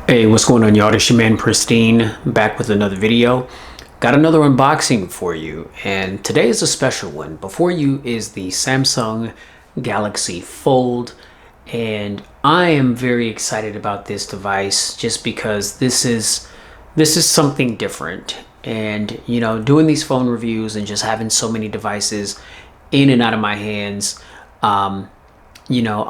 Hey, what's going on, y'all? It's your man Pristine, back with another video. Got another unboxing for you, and today is a special one. Before you is the Samsung Galaxy Fold, and I am very excited about this device just because this is something different. And doing these phone reviews and just having so many devices in and out of my hands. A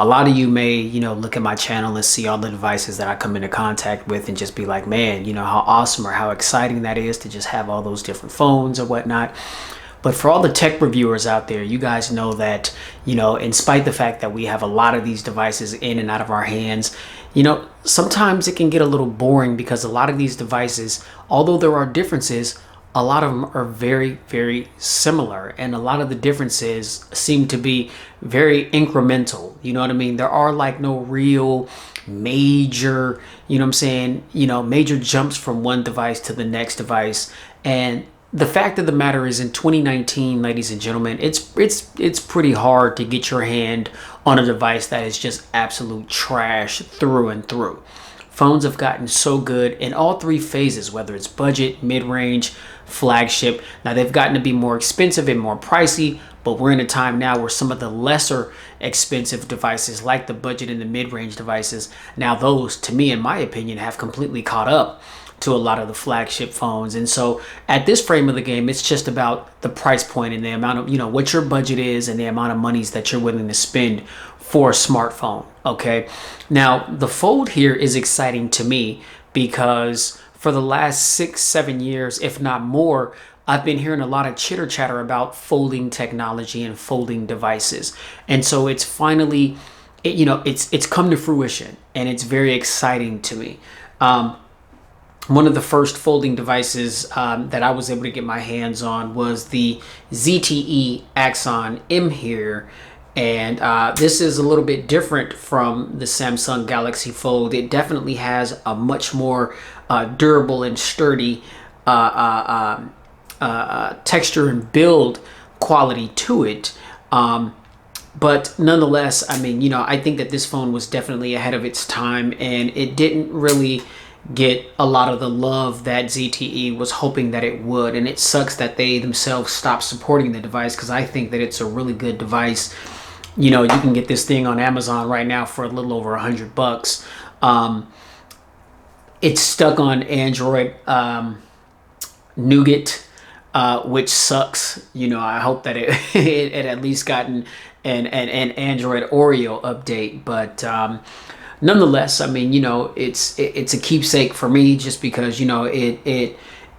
lot of you may, look at my channel and see all the devices that I come into contact with and just be like, man, how awesome or how exciting that is to just have all those different phones or whatnot. But for all the tech reviewers out there, you guys know that, in spite of the fact that we have a lot of these devices in and out of our hands, sometimes it can get a little boring because a lot of these devices, although there are differences, a lot of them are very, very similar. And a lot of the differences seem to be very incremental. You know what I mean? There are like no real major, major jumps from one device to the next device. And the fact of the matter is, in 2019, ladies and gentlemen, it's pretty hard to get your hand on a device that is just absolute trash through and through. Phones have gotten so good in all three phases, whether it's budget, mid-range, flagship. Now they've gotten to be more expensive and more pricey, but we're in a time now where some of the lesser expensive devices, like the budget and the mid-range devices, now those, to me, in my opinion, have completely caught up to a lot of the flagship phones. And so at this frame of the game, it's just about the price point and the amount of, what your budget is and the amount of monies that you're willing to spend for a smartphone. Okay. Now the Fold here is exciting to me because for the last 6-7 years, if not more, I've been hearing a lot of chitter chatter about folding technology and folding devices. And so it's finally, it's come to fruition, and it's very exciting to me. One of the first folding devices that I was able to get my hands on was the ZTE Axon M here. And this is a little bit different from the Samsung Galaxy Fold. It definitely has a much more durable and sturdy texture and build quality to it. But nonetheless, I think that this phone was definitely ahead of its time, and it didn't really get a lot of the love that ZTE was hoping that it would. And it sucks that they themselves stopped supporting the device, because I think that it's a really good device. You can get this thing on Amazon right now for a little over $100. It's stuck on Android Nougat, which sucks. I hope that it at least gotten an Android Oreo update. But nonetheless, it's a keepsake for me, just because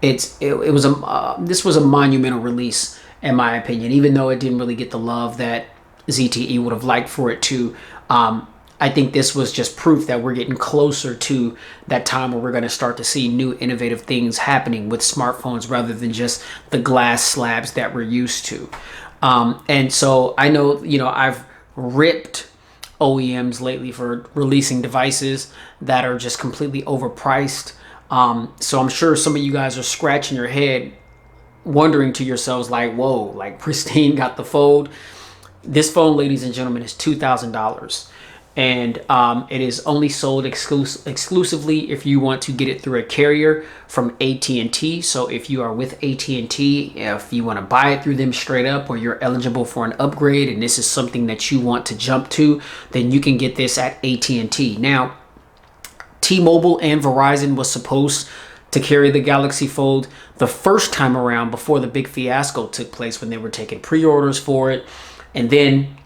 this was a monumental release, in my opinion, even though it didn't really get the love that ZTE would have liked for it to. I think this was just proof that we're getting closer to that time where we're going to start to see new innovative things happening with smartphones, rather than just the glass slabs that we're used to. And so I know, I've ripped OEMs lately for releasing devices that are just completely overpriced. So I'm sure some of you guys are scratching your head, wondering to yourselves like, whoa, like Pristine got the Fold. This phone, ladies and gentlemen, is $2,000, and it is only sold exclusively if you want to get it through a carrier from AT&T. So if you are with AT&T, if you want to buy it through them straight up, or you're eligible for an upgrade and this is something that you want to jump to, then you can get this at AT&T. Now, T-Mobile and Verizon was supposed to carry the Galaxy Fold the first time around, before the big fiasco took place when they were taking pre-orders for it. And then,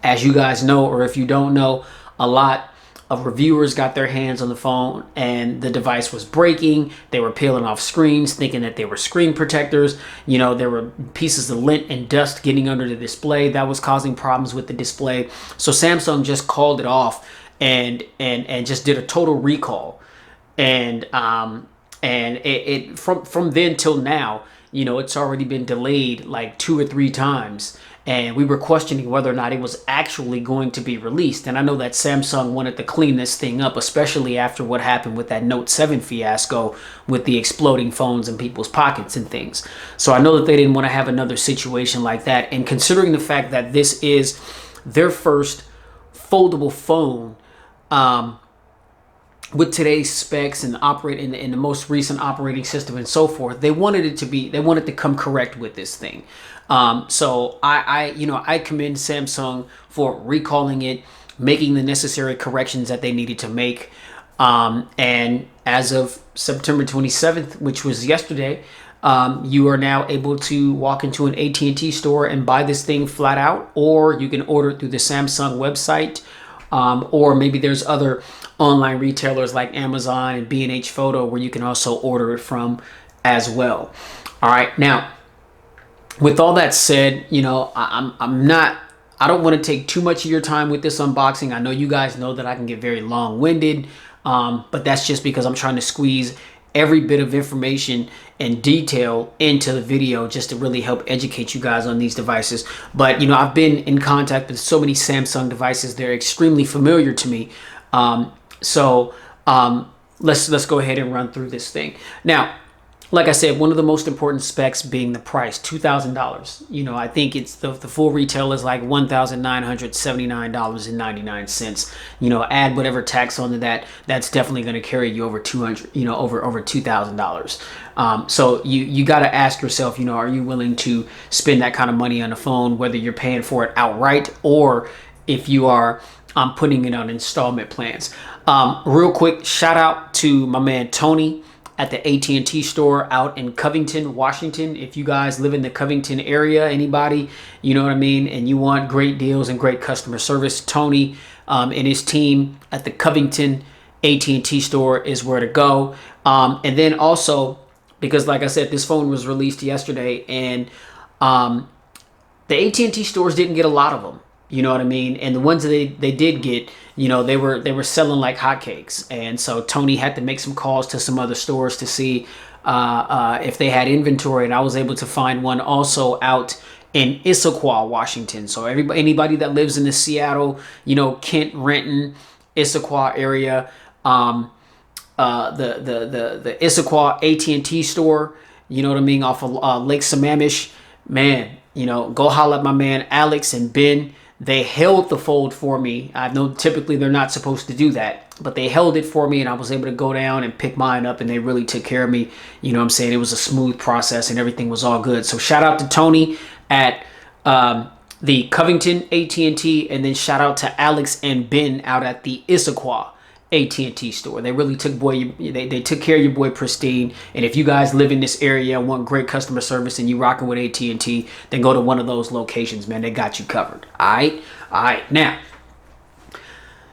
as you guys know, or if you don't know, a lot of reviewers got their hands on the phone and the device was breaking. They were peeling off screens, thinking that they were screen protectors. There were pieces of lint and dust getting under the display that was causing problems with the display. So Samsung just called it off and just did a total recall. And it from then till now, it's already been delayed like 2 or 3 times. And we were questioning whether or not it was actually going to be released. And I know that Samsung wanted to clean this thing up, especially after what happened with that Note 7 fiasco with the exploding phones in people's pockets and things. So I know that they didn't want to have another situation like that. And considering the fact that this is their first foldable phone, with today's specs and operate in the most recent operating system and so forth, they wanted to come correct with this thing. So I commend Samsung for recalling it, making the necessary corrections that they needed to make. And as of September 27th, which was yesterday, you are now able to walk into an AT&T store and buy this thing flat out, or you can order it through the Samsung website, or maybe there's other online retailers like Amazon and B&H Photo where you can also order it from as well. All right, now with all that said, I don't want to take too much of your time with this unboxing. I know you guys know that I can get very long-winded, but that's just because I'm trying to squeeze every bit of information and detail into the video just to really help educate you guys on these devices. But I've been in contact with so many Samsung devices; they're extremely familiar to me. So let's go ahead and run through this thing now. Like I said, one of the most important specs being the price, $2,000. I think it's the full retail is like $1,979.99. Add whatever tax onto that. That's definitely going to carry you over over $2,000. So you got to ask yourself, are you willing to spend that kind of money on a phone, whether you're paying for it outright or if you are putting it on installment plans. Real quick, shout out to my man Tony at the AT&T store out in Covington, Washington. If you guys live in the Covington area, anybody, you know what I mean, and you want great deals and great customer service, Tony and his team at the Covington AT&T store is where to go. And then also, because like I said, this phone was released yesterday, and the AT&T stores didn't get a lot of them. You know what I mean? And the ones that they did get, they were selling like hotcakes. And so Tony had to make some calls to some other stores to see if they had inventory. And I was able to find one also out in Issaquah, Washington. So anybody that lives in the Seattle, Kent, Renton, Issaquah area, the Issaquah AT&T store, you know what I mean, off of Lake Sammamish, man, go holler at my man Alex and Ben. They held the Fold for me. I know typically they're not supposed to do that, but they held it for me and I was able to go down and pick mine up, and they really took care of me. You know what I'm saying? It was a smooth process and everything was all good. So shout out to Tony at the Covington AT&T, and then shout out to Alex and Ben out at the Issaquah AT&T store. They really took they took care of your boy pristine. And if you guys live in this area and want great customer service and you rocking with AT&T, then go to one of those locations, man. They got you covered. All right. Now,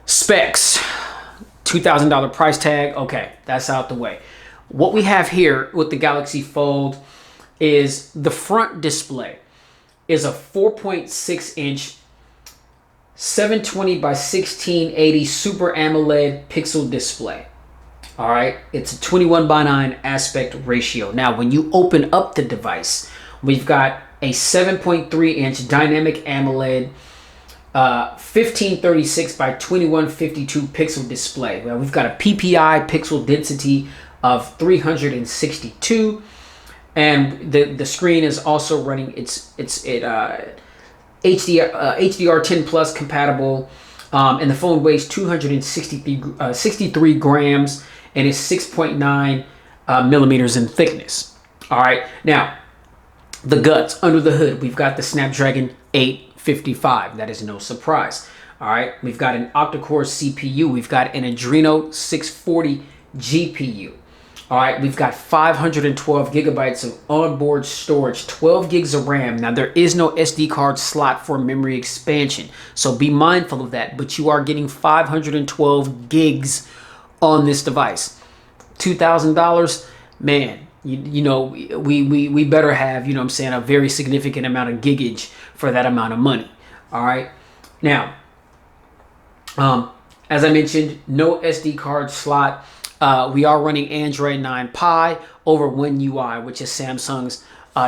specs, $2,000 price tag. Okay, that's out the way. What we have here with the Galaxy Fold is the front display is a 4.6 inch 720 by 1680 Super AMOLED pixel display. All right, it's a 21:9 aspect ratio. Now, when you open up the device, we've got a 7.3 inch dynamic AMOLED 1536 by 2152 pixel display. Well, we've got a PPI pixel density of 362, and the screen is also running HDR10 Plus compatible, and the phone weighs 263 grams and is 6.9 millimeters in thickness. All right, now the guts under the hood, we've got the Snapdragon 855. That is no surprise. All right, we've got an octa-core CPU. We've got an Adreno 640 GPU. All right, we've got 512 gigabytes of onboard storage, 12 gigs of RAM. Now, there is no SD card slot for memory expansion, so be mindful of that, but you are getting 512 gigs on this device. $2,000, man, we better have, a very significant amount of gigage for that amount of money. All right, now, as I mentioned, no SD card slot. We are running Android 9 Pie over One UI, which is Samsung's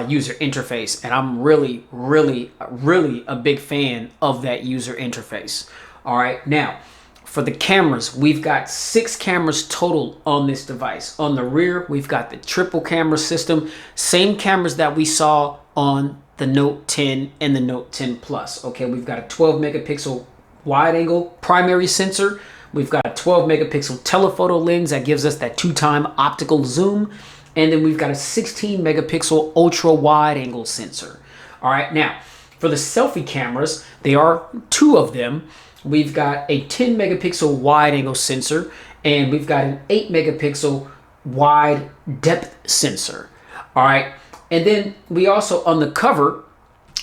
user interface. And I'm really, really, really a big fan of that user interface. All right. Now, for the cameras, we've got 6 cameras total on this device. On the rear, we've got the triple camera system. Same cameras that we saw on the Note 10 and the Note 10 Plus. Okay, we've got a 12 megapixel wide angle primary sensor. We've got a 12 megapixel telephoto lens that gives us that 2-time optical zoom. And then we've got a 16 megapixel ultra wide angle sensor. All right, now for the selfie cameras, there are 2 of them. We've got a 10 megapixel wide angle sensor, and we've got an 8 megapixel wide depth sensor. All right, and then we also, on the cover,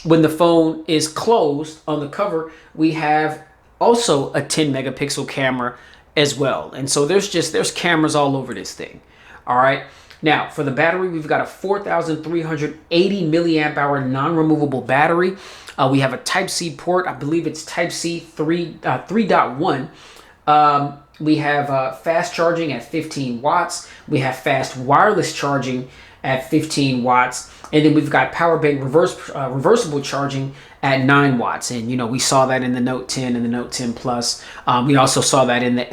when the phone is closed, on the cover we have also a 10 megapixel camera as well. And so there's cameras all over this thing. All right, now for the battery, we've got a 4,380 milliamp hour non-removable battery. We have a Type-C port. I believe it's Type-C 3.1. We have fast charging at 15 watts. We have fast wireless charging at 15 watts. And then we've got power bank reversible charging at 9 watts. And, you know, we saw that in the Note 10 and the Note 10 Plus. We also saw that in the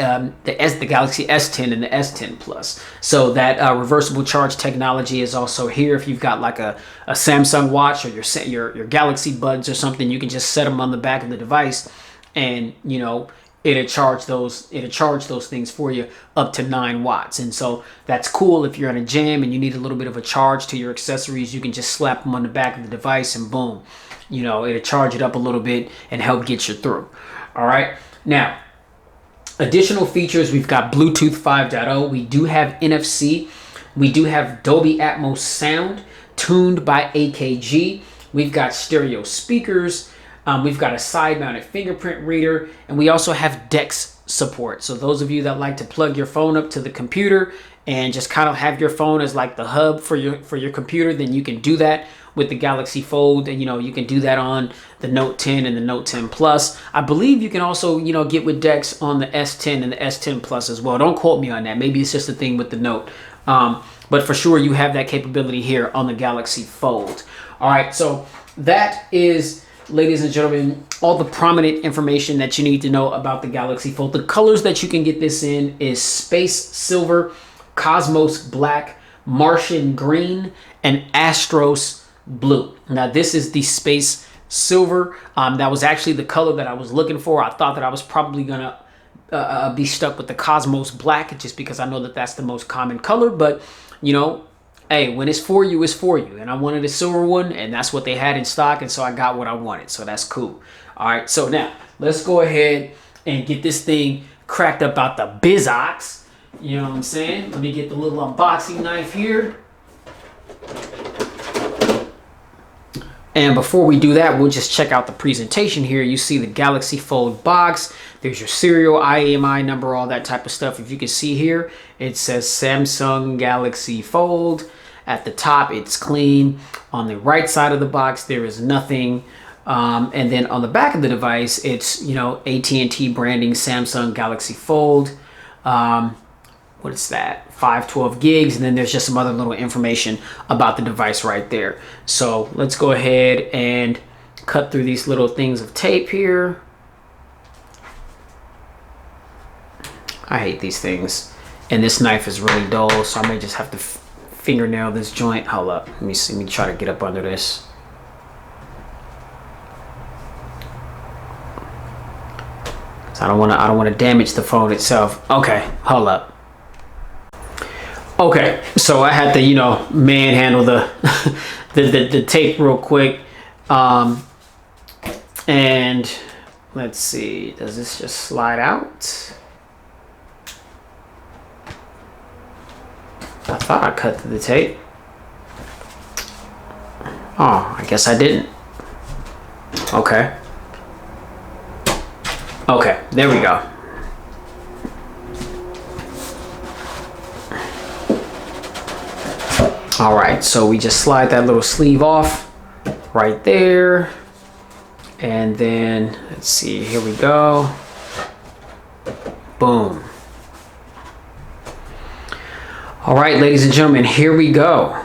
Galaxy S10 and the S10 Plus. So that reversible charge technology is also here. If you've got like a Samsung watch or your Galaxy Buds or something, you can just set them on the back of the device, and, you know, it'll charge those things for you up to 9 watts. And so that's cool. If you're in a jam and you need a little bit of a charge to your accessories, you can just slap them on the back of the device and boom, you know, it'll charge it up a little bit and help get you through. All right, now additional features, we've got Bluetooth 5.0. We do have NFC. We do have Dolby Atmos sound tuned by AKG. We've got stereo speakers. We've got a side-mounted fingerprint reader, and we also have DeX support. So those of you that like to plug your phone up to the computer and just kind of have your phone as like the hub for your computer, then you can do that with the Galaxy Fold. And, you know, you can do that on the Note 10 and the Note 10 Plus. I believe you can also, you know, get with DeX on the S10 and the S10 Plus as well. Don't quote me on that. Maybe it's just a thing with the Note. But for sure, you have that capability here on the Galaxy Fold. All right, so that is, ladies and gentlemen, all the prominent information that you need to know about the Galaxy Fold. The colors that you can get this in is Space Silver, Cosmos Black, Martian Green, and Astros Blue. Now, this is the Space Silver. That was actually the color that I was looking for. I thought that I was probably going to be stuck with the Cosmos Black just because I know that that's the most common color. But, you know, hey, when it's for you, it's for you. And I wanted a silver one, and that's what they had in stock, and so I got what I wanted. So that's cool. All right, so now let's go ahead and get this thing cracked up out the bizox. You know what I'm saying? Let me get the little unboxing knife here. And before we do that, we'll just check out the presentation here. You see the Galaxy Fold box. There's your serial IMEI number, all that type of stuff. If you can see here, it says Samsung Galaxy Fold. At the top, it's clean. On the right side of the box, there is nothing. And then on the back of the device, it's, you know, AT&T branding, Samsung Galaxy Fold. What is that? 512 gigs. And then there's just some other little information about the device right there. So let's go ahead and cut through these little things of tape here. I hate these things. And this knife is really dull, so I may just have to fingernail this joint. Hold up. Let me see. Let me try to get up under this. So I don't want to damage the phone itself. Okay, hold up. Okay, so I had to, you know, manhandle the the tape real quick. And let's see, does this just slide out? I thought I cut through the tape. Oh, I guess I didn't. Okay. Okay, there we go. All right, so we just slide that little sleeve off right there. And then, let's see, here we go. Boom. All right, ladies and gentlemen, here we go.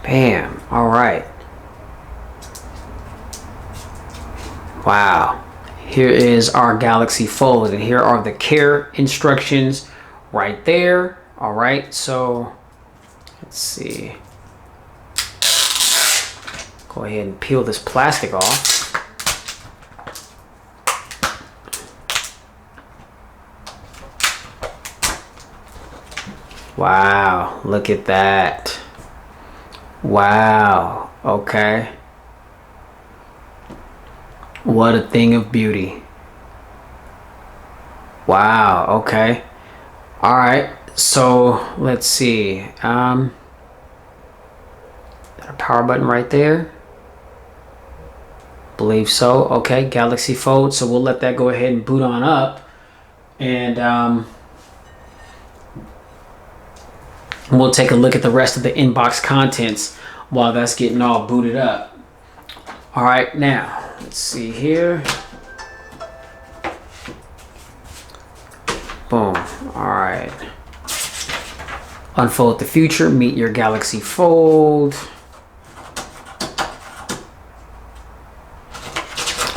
Bam, all right. Wow, here is our Galaxy Fold, and here are the care instructions right there. All right, so let's see. Go ahead and peel this plastic off. Wow, look at that. Wow, okay. What a thing of beauty. Wow, okay. All right, so let's see. A power button right there. Believe so. Okay, Galaxy Fold. So we'll let that go ahead and boot on up. And we'll take a look at the rest of the inbox contents while that's getting all booted up. All right, now let's see here. Boom. All right. Unfold the future. Meet your Galaxy Fold.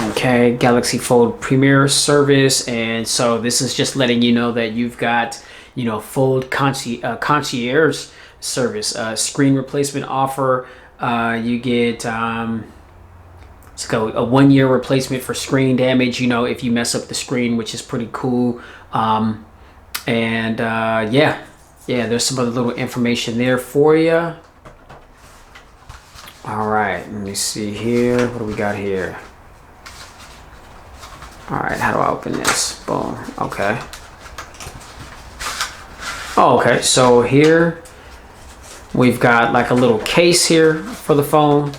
Okay, Galaxy Fold Premier Service. And so this is just letting you know that you've got, you know, Fold concierge service, screen replacement offer. You get let's go, a 1-year replacement for screen damage, you know, if you mess up the screen, which is pretty cool. Yeah, there's some other little information there for you. All right, let me see here. What do we got here? All right, how do I open this? Boom. Okay. Oh, okay. So here we've got like a little case here for the phone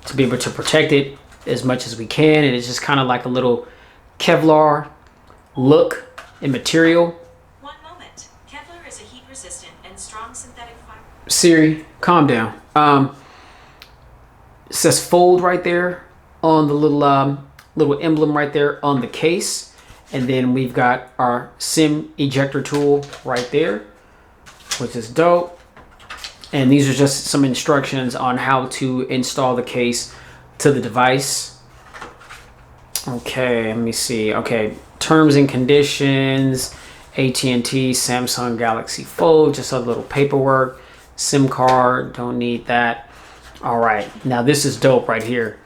to be able to protect it as much as we can. And it's just kind of like a little Kevlar look and material. One moment. Kevlar is a heat-resistant and strong synthetic fiber. Siri, calm down. It says Fold right there on the little emblem right there on the case. And then we've got our SIM ejector tool right there, which is dope. And these are just some instructions on how to install the case to the device. Okay, let me see. Okay, terms and conditions, AT&T, Samsung Galaxy Fold, just a little paperwork, SIM card, don't need that. All right, now this is dope right here.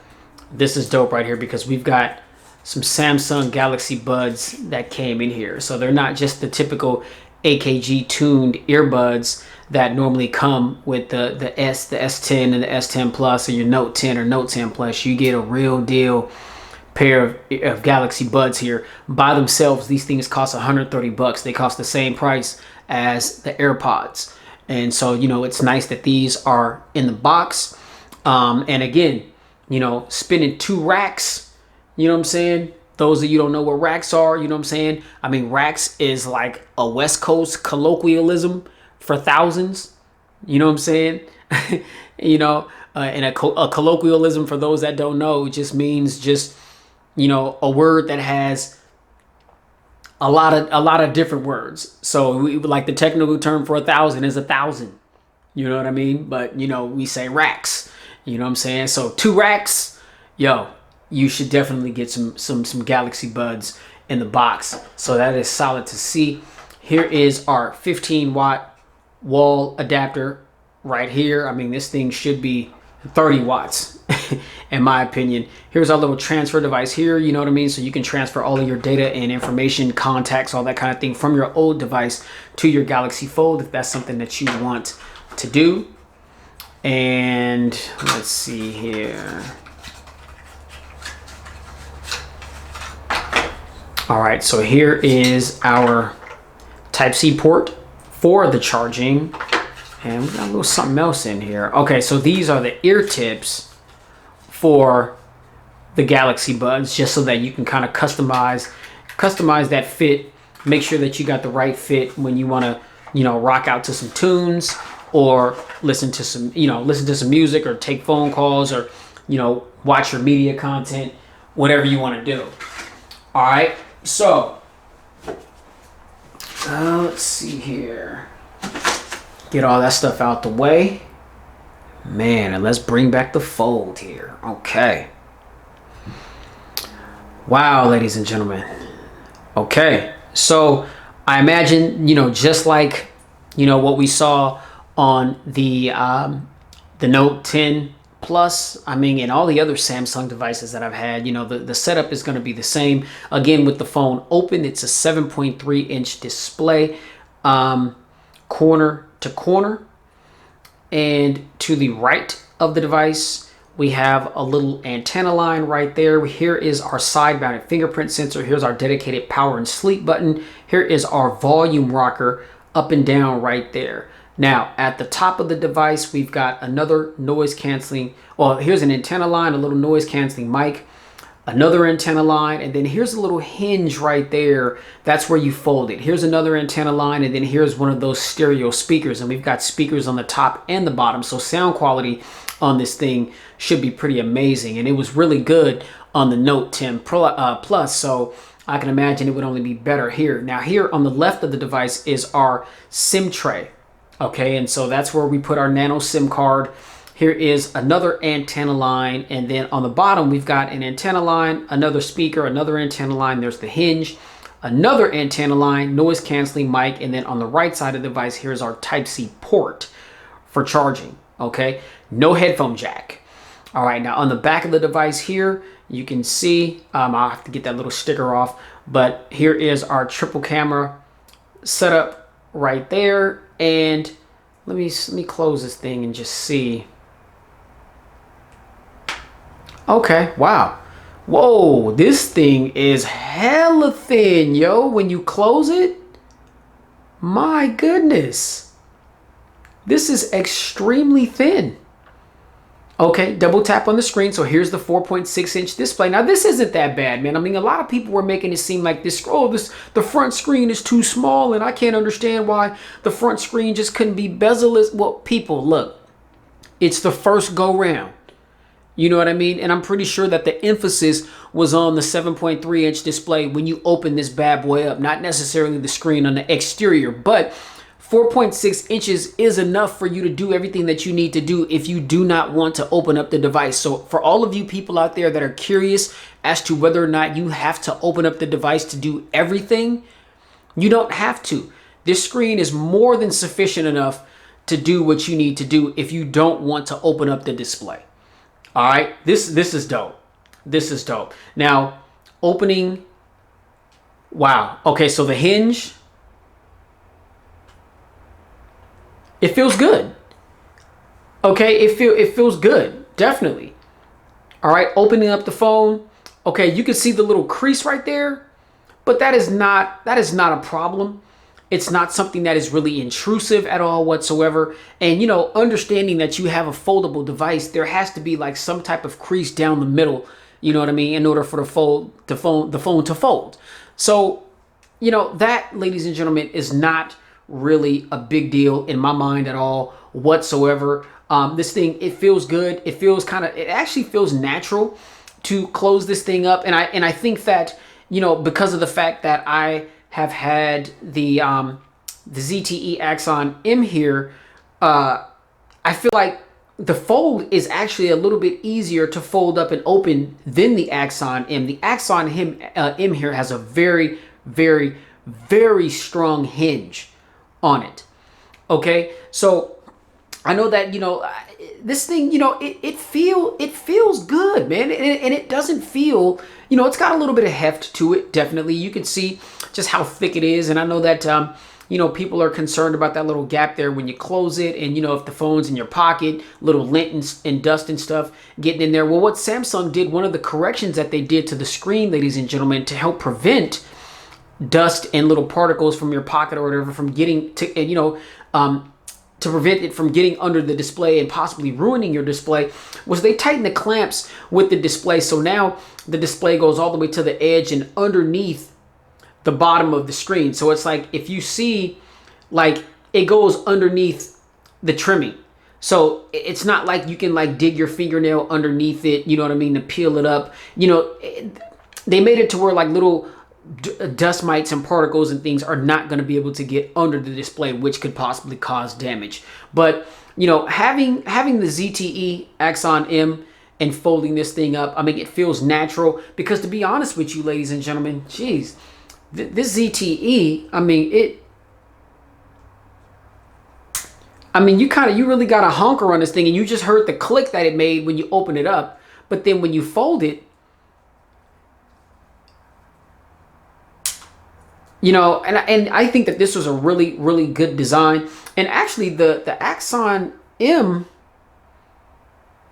This is dope right here because we've got some Samsung Galaxy Buds that came in here. So they're not just the typical AKG tuned earbuds that normally come with the S10 and the S10 Plus or your Note 10 or Note 10 Plus. You get a real deal pair of Galaxy Buds here. By themselves, these things cost 130 bucks. They cost the same price as the AirPods. And so, you know, it's nice that these are in the box. And again, you know, spending 2 racks, you know what I'm saying? Those of you don't know what racks are, you know what I'm saying? I mean, racks is like a West Coast colloquialism for thousands, you know what I'm saying? You know, and a colloquialism for those that don't know just means just, you know, a word that has a lot of different words. So we, like the technical term for 1,000 is 1,000, you know what I mean? But, you know, we say racks. You know what I'm saying? So 2 racks, yo, you should definitely get some Galaxy Buds in the box. So that is solid to see. Here is our 15-watt wall adapter right here. I mean, this thing should be 30 watts in my opinion. Here's our little transfer device here, you know what I mean? So you can transfer all of your data and information, contacts, all that kind of thing from your old device to your Galaxy Fold if that's something that you want to do. And let's see here. All right, so here is our Type-C port for the charging. And we got a little something else in here. Okay, so these are the ear tips for the Galaxy Buds, just so that you can kind of customize that fit. Make sure that you got the right fit when you want to, you know, rock out to some tunes or listen to some music or take phone calls or, you know, watch your media content, whatever you want to do. All right, so let's see here. Get all that stuff out the way. Man, and let's bring back the Fold here. Okay. Wow, ladies and gentlemen. Okay, so I imagine, you know, just like, you know, what we saw on the Note 10 Plus, I mean, and all the other Samsung devices that I've had, you know, the setup is going to be the same. Again, with the phone open, it's a 7.3-inch display. corner to corner. And to the right of the device, we have a little antenna line right there. Here is our side-mounted fingerprint sensor. Here's our dedicated power and sleep button. Here is our volume rocker up and down right there. Now, at the top of the device, we've got another noise canceling. Well, here's an antenna line, a little noise canceling mic, another antenna line, and then here's a little hinge right there. That's where you fold it. Here's another antenna line, and then here's one of those stereo speakers, and we've got speakers on the top and the bottom. So sound quality on this thing should be pretty amazing, and it was really good on the Note 10 Plus, so I can imagine it would only be better here. Now here on the left of the device is our SIM tray, okay, and so that's where we put our nano SIM card. Here is another antenna line, and then on the bottom we've got an antenna line, another speaker, another antenna line, there's the hinge, another antenna line, noise canceling mic, and then on the right side of the device here's our Type-C port for charging, okay? No headphone jack. All right, now on the back of the device here, you can see, I'll have to get that little sticker off, but here is our triple camera setup right there, and let me close this thing and just see. Okay, wow. Whoa, this thing is hella thin, yo. When you close it, my goodness. This is extremely thin. Okay, double tap on the screen. So here's the 4.6-inch display. Now this isn't that bad, man. I mean, a lot of people were making it seem like the front screen is too small, and I can't understand why the front screen just couldn't be bezel-less. Well, people, look, it's the first go round. You know what I mean? And I'm pretty sure that the emphasis was on the 7.3-inch display when you open this bad boy up, not necessarily the screen on the exterior, but 4.6 inches is enough for you to do everything that you need to do if you do not want to open up the device. So for all of you people out there that are curious as to whether or not you have to open up the device to do everything, you don't have to. This screen is more than sufficient enough to do what you need to do if you don't want to open up the display. All right, this is dope. This is dope. Now, opening. Wow. Okay, so the hinge. It feels good. Okay, it feels good, definitely. All right, opening up the phone. Okay, you can see the little crease right there, but that is not a problem. It's not something that is really intrusive at all whatsoever. And, you know, understanding that you have a foldable device, there has to be like some type of crease down the middle, you know what I mean, in order for the phone to fold. So, you know, that, ladies and gentlemen, is not really a big deal in my mind at all whatsoever. This thing, it feels good. It feels it actually feels natural to close this thing up. And I think that, you know, because of the fact that I have had the ZTE Axon M here, I feel like the fold is actually a little bit easier to fold up and open than the Axon M. The Axon M here has a very, very, very strong hinge on it. Okay, so I know that, you know, this thing, you know, it feels good, man, and it doesn't feel, you know, it's got a little bit of heft to it. Definitely, you can see just how thick it is, and I know that you know, people are concerned about that little gap there when you close it, and you know, if the phone's in your pocket, little lint and dust and stuff getting in there. Well, what Samsung did, one of the corrections that they did to the screen, ladies and gentlemen, to help prevent dust and little particles from your pocket or whatever from getting to, you know, to prevent it from getting under the display and possibly ruining your display, was they tightened the clamps with the display. So now the display goes all the way to the edge and underneath the bottom of the screen. So it's like, if you see, like, it goes underneath the trimming. So it's not like you can like dig your fingernail underneath it, you know what I mean, to peel it up. You know, they made it to where like little dust mites and particles and things are not going to be able to get under the display, which could possibly cause damage. But, you know, having the ZTE Axon M and folding this thing up, I mean, it feels natural, because to be honest with you, ladies and gentlemen, geez, this ZTE, I mean, you really got a honker on this thing, and you just heard the click that it made when you open it up. But then when you fold it, You know, and I think that this was a really, really good design. And actually, the Axon M,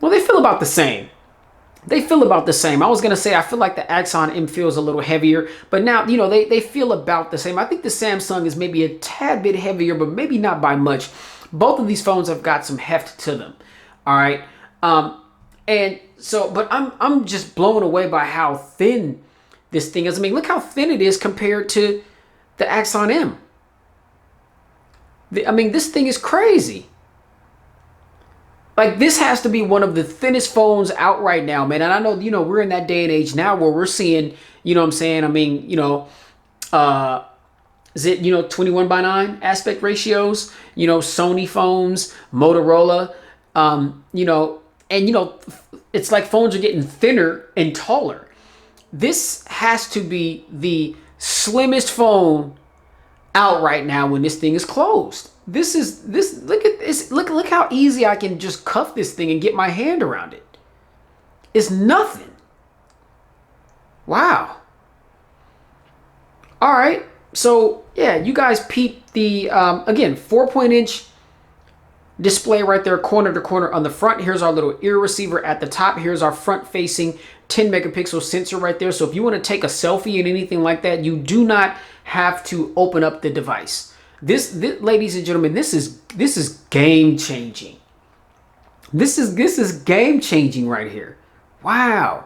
well, they feel about the same. They feel about the same. I was gonna say I feel like the Axon M feels a little heavier, but now you know they feel about the same. I think the Samsung is maybe a tad bit heavier, but maybe not by much. Both of these phones have got some heft to them. All right, and so, but I'm just blown away by how thin this thing is. I mean, look how thin it is compared to the Axon M. I mean, this thing is crazy. Like, this has to be one of the thinnest phones out right now, man. And I know, you know, we're in that day and age now where we're seeing, you know what I'm saying? I mean, you know, is it, you know, 21:9 aspect ratios, you know, Sony phones, Motorola, you know, and, you know, it's like phones are getting thinner and taller. This has to be the slimmest phone out right now when this thing is closed. Look at this. Look how easy I can just cuff this thing and get my hand around it. It's nothing. Wow. All right. So yeah, you guys peep the, again, 4-point-inch display right there, corner to corner on the front. Here's our little ear receiver at the top. Here's our front facing 10 megapixel sensor right there. So if you want to take a selfie and anything like that, you do not have to open up the device. This, ladies and gentlemen, this is game changing. This is game changing right here. Wow.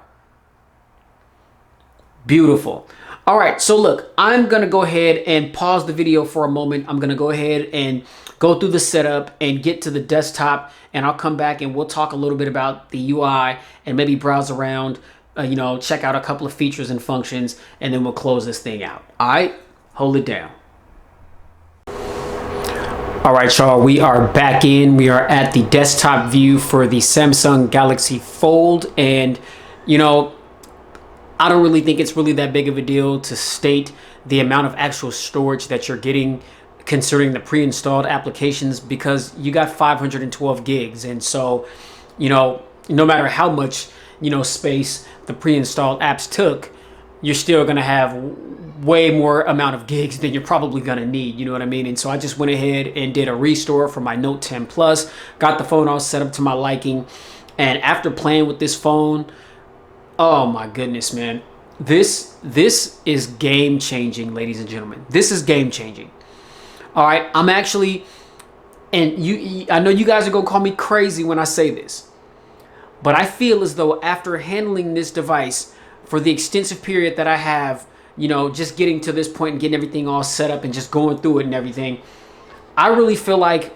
Beautiful. All right, so look, I'm gonna go ahead and pause the video for a moment. I'm gonna go ahead and go through the setup and get to the desktop, and I'll come back and we'll talk a little bit about the UI and maybe browse around, you know, check out a couple of features and functions, and then we'll close this thing out. All right, hold it down. All right, y'all, we are back in. We are at the desktop view for the Samsung Galaxy Fold, and you know, I don't really think it's really that big of a deal to state the amount of actual storage that you're getting considering the pre-installed applications, because you got 512 gigs. And so, you know, no matter how much, you know, space the pre-installed apps took, you're still going to have way more amount of gigs than you're probably going to need. You know what I mean? And so I just went ahead and did a restore for my Note 10 Plus, got the phone all set up to my liking. And after playing with this phone, oh my goodness, man. This is game changing, ladies and gentlemen. This is game changing. All right, I'm actually, and I know you guys are gonna call me crazy when I say this, but I feel as though after handling this device for the extensive period that I have, you know, just getting to this point and getting everything all set up and just going through it and everything, I really feel like,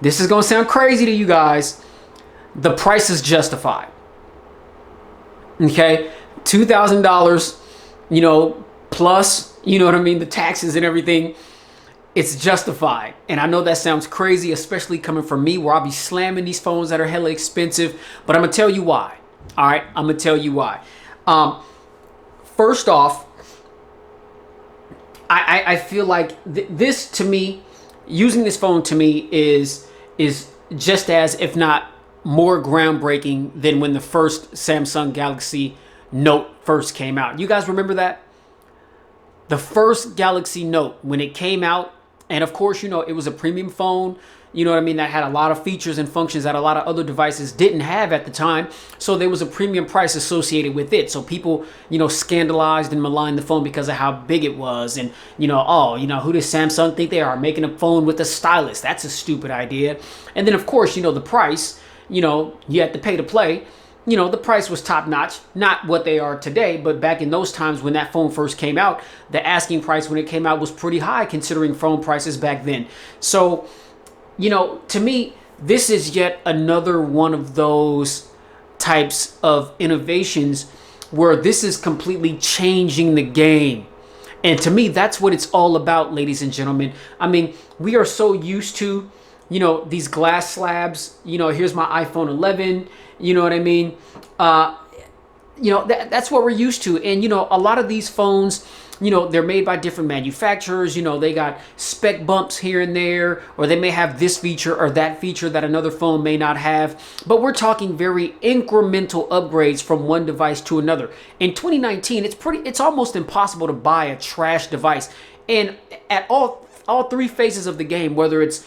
this is gonna sound crazy to you guys, the price is justified. Okay, $2,000, you know, plus, you know what I mean, the taxes and everything, it's justified. And I know that sounds crazy, especially coming from me, where I'll be slamming these phones that are hella expensive, but I'm gonna tell you why. All right, I'm gonna tell you why. First off, I feel like this, to me, using this phone to me is just as, if not more groundbreaking than when the first Samsung Galaxy Note first came out. You guys remember that? The first Galaxy Note, when it came out, and of course, you know, it was a premium phone, you know what I mean, that had a lot of features and functions that a lot of other devices didn't have at the time. So there was a premium price associated with it. So people, you know, scandalized and maligned the phone because of how big it was. And, you know, oh, you know, who does Samsung think they are, making a phone with a stylus? That's a stupid idea. And then, of course, you know, the price, you know, you had to pay to play. You know, the price was top notch, not what they are today, but back in those times when that phone first came out, the asking price when it came out was pretty high considering phone prices back then. So, you know, to me, this is yet another one of those types of innovations where this is completely changing the game. And to me, that's what it's all about, ladies and gentlemen. I mean, we are so used to, you know, these glass slabs. You know, here's my iPhone 11. You know what I mean? You know, that's what we're used to. And, you know, a lot of these phones, they're made by different manufacturers. They got spec bumps here and there, or they may have this feature or that feature that another phone may not have. But we're talking very incremental upgrades from one device to another. In 2019, it's almost impossible to buy a trash device. And at all three phases of the game, whether it's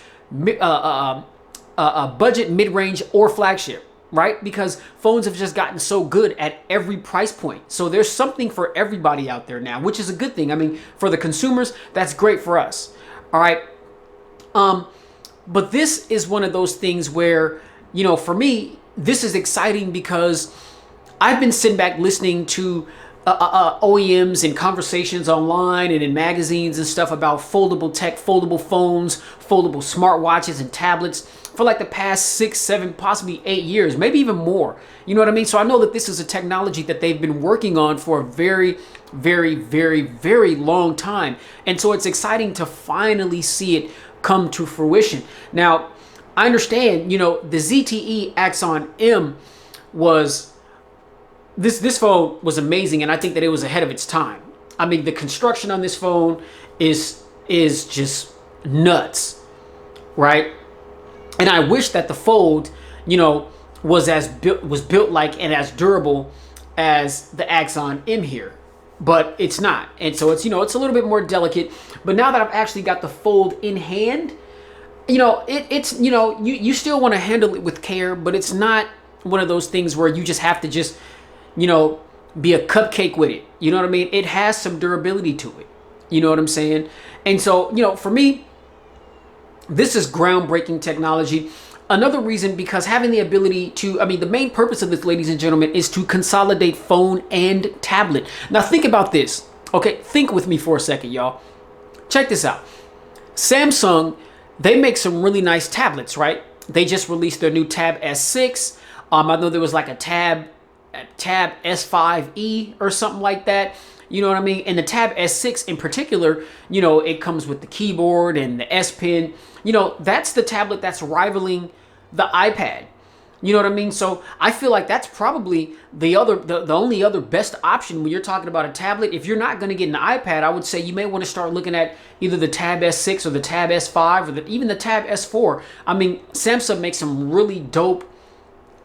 budget, mid-range, or flagship, right? Because phones have just gotten so good at every price point. So there's something for everybody out there now, which is a good thing. I mean, for the consumers, that's great for us. All right. But this is one of those things where, for me, this is exciting because I've been sitting back listening to OEMs and conversations online and in magazines and stuff about foldable tech, foldable phones, foldable smartwatches and tablets for like the past 6, 7, possibly 8 years, maybe even more. You know what I mean? So I know that this is a technology that they've been working on for a very, very, very, very long time. And so it's exciting to finally see it come to fruition. Now, I understand, the ZTE Axon M was... This phone was amazing, and I think that it was ahead of its time. I mean, the construction on this phone is just nuts, right? And I wish that the Fold, was built like and as durable as the Axon M here, but it's not. And so it's it's a little bit more delicate. But now that I've actually got the Fold in hand, it's you still want to handle it with care, but it's not one of those things where you just have to just be a cupcake with it. You know what I mean? It has some durability to it. You know what I'm saying? And so, for me, this is groundbreaking technology. Another reason, because having the ability to, the main purpose of this, ladies and gentlemen, is to consolidate phone and tablet. Now, think about this. Okay, think with me for a second, y'all. Check this out. Samsung, they make some really nice tablets, right? They just released their new Tab S6. I know there was like a Tab S5e or something like that. You know what I mean? And the Tab S6 in particular, it comes with the keyboard and the S Pen. That's the tablet that's rivaling the iPad. You know what I mean? So I feel like that's probably the only other best option when you're talking about a tablet. If you're not going to get an iPad, I would say you may want to start looking at either the Tab S6 or the Tab S5 or even the Tab S4. Samsung makes some really dope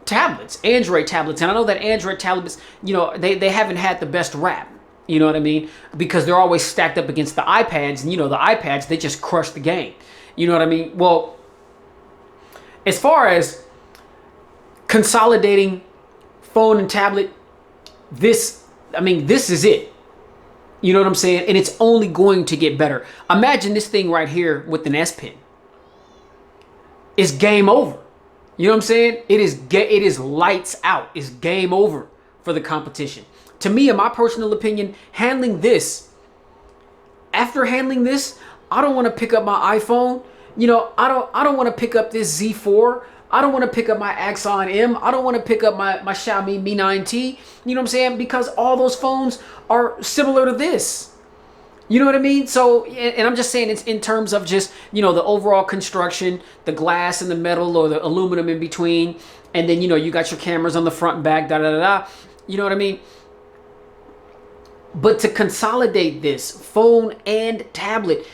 tablets, Android tablets, and I know that Android tablets, they haven't had the best rap. You know what I mean? Because they're always stacked up against the iPads, and the iPads, they just crush the game. You know what I mean? Well, as far as consolidating phone and tablet, this is it. You know what I'm saying? And it's only going to get better. Imagine this thing right here with an S Pen. It's game over. You know what I'm saying? It is lights out. It's game over for the competition. To me, in my personal opinion, after handling this, I don't want to pick up my iPhone. I don't want to pick up this Z4. I don't want to pick up my Axon M. I don't want to pick up my Xiaomi Mi 9T. You know what I'm saying? Because all those phones are similar to this. You know what I mean? So, and I'm just saying it's in terms of just, the overall construction, the glass and the metal or the aluminum in between. And then, you got your cameras on the front and back, da-da-da-da. You know what I mean? But to consolidate this phone and tablet,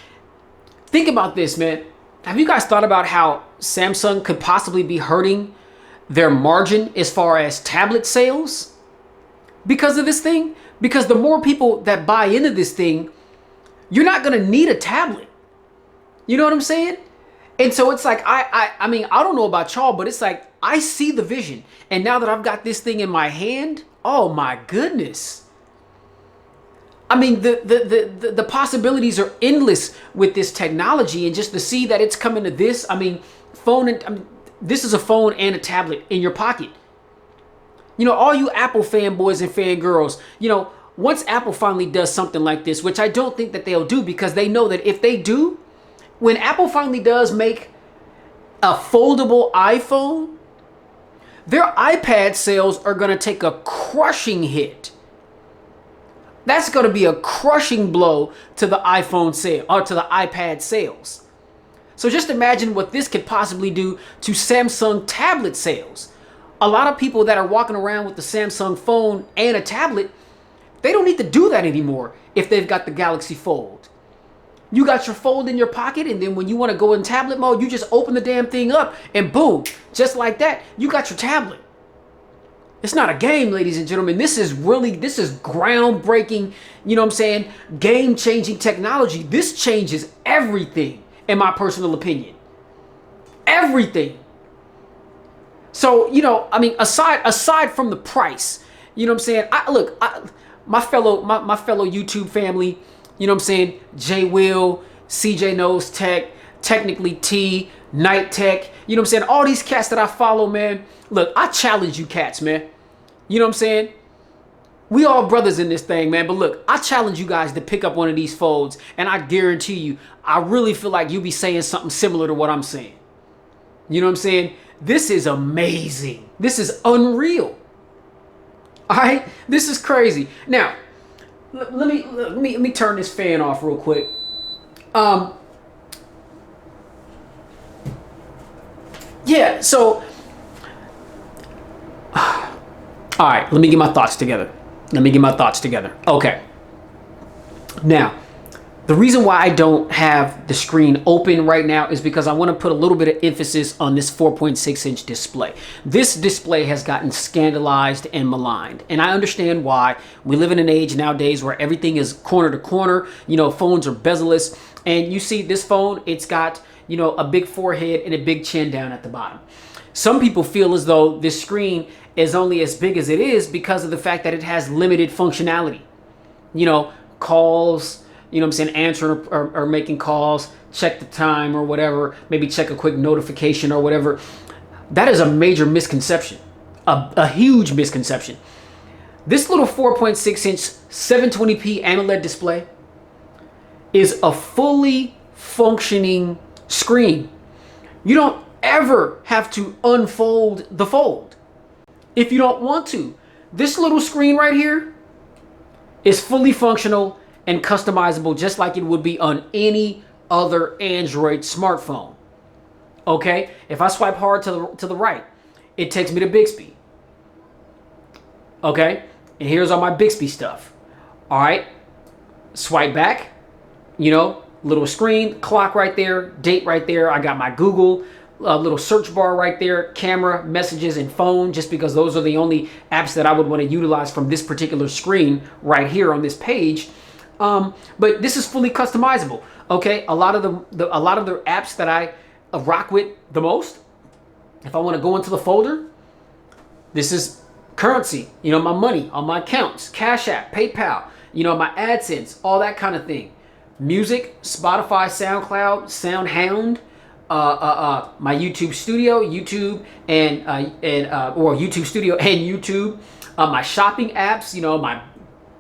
think about this, man. Have you guys thought about how Samsung could possibly be hurting their margin as far as tablet sales because of this thing? Because the more people that buy into this thing, you're not going to need a tablet. You know what I'm saying? And so it's like, I don't know about y'all, but it's like, I see the vision. And now that I've got this thing in my hand, oh my goodness. The possibilities are endless with this technology, and just to see that it's coming to this, this is a phone and a tablet in your pocket. All you Apple fanboys and fangirls, once Apple finally does something like this, which I don't think that they'll do, because they know that if they do, when Apple finally does make a foldable iPhone, their iPad sales are going to take a crushing hit. That's going to be a crushing blow to the iPhone sale or to the iPad sales. So just imagine what this could possibly do to Samsung tablet sales. A lot of people that are walking around with the Samsung phone and a tablet, They don't need to do that anymore if they've got the Galaxy Fold. You got your Fold in your pocket, and then when you want to go in tablet mode, you just open the damn thing up, and boom, just like that, you got your tablet. It's not a game, ladies and gentlemen. This is groundbreaking, you know what I'm saying, game-changing technology. This changes everything, in my personal opinion. Everything. So, you know, I mean, aside from the price, you know what I'm saying, my fellow YouTube family, you know what I'm saying, J Will, CJ Knows Tech, Technically T, Night Tech, you know what I'm saying, all these cats that I follow, man. Look, I challenge you cats, man. You know what I'm saying? We all brothers in this thing, man. But look, I challenge you guys to pick up one of these folds, and I guarantee you, I really feel like you'll be saying something similar to what I'm saying. You know what I'm saying? This is amazing. This is unreal. All right? This is crazy. Now, let me turn this fan off real quick. Yeah, so all right, let me get my thoughts together. Okay. Now, the reason why I don't have the screen open right now is because I want to put a little bit of emphasis on this 4.6-inch display. This display has gotten scandalized and maligned, and I understand why. We live in an age nowadays where everything is corner to corner. You know, phones are bezel-less, and you see this phone, it's got, you know, a big forehead and a big chin down at the bottom. Some people feel as though this screen is only as big as it is because of the fact that it has limited functionality. You know, calls, you know what I'm saying, answering or making calls, check the time or whatever, maybe check a quick notification or whatever. That is a major misconception, a huge misconception. This little 4.6-inch 720p AMOLED display is a fully functioning screen. You don't ever have to unfold the fold if you don't want to. This little screen right here is fully functional and customizable, just like it would be on any other Android smartphone. Okay, if I swipe hard to the right, it takes me to Bixby. Okay, and here's all my Bixby stuff. All right, swipe back, you know, little screen, clock right there, date right there. I got my Google, little search bar right there, camera, messages, and phone, just because those are the only apps that I would want to utilize from this particular screen right here on this page. But this is fully customizable. Okay, a lot of the apps that I rock with the most, if I want to go into the folder, this is currency, you know, my money on my accounts, Cash App, PayPal, you know, my AdSense, all that kind of thing. Music, Spotify, SoundCloud, SoundHound, my YouTube Studio, YouTube or YouTube Studio and YouTube, my shopping apps, you know, my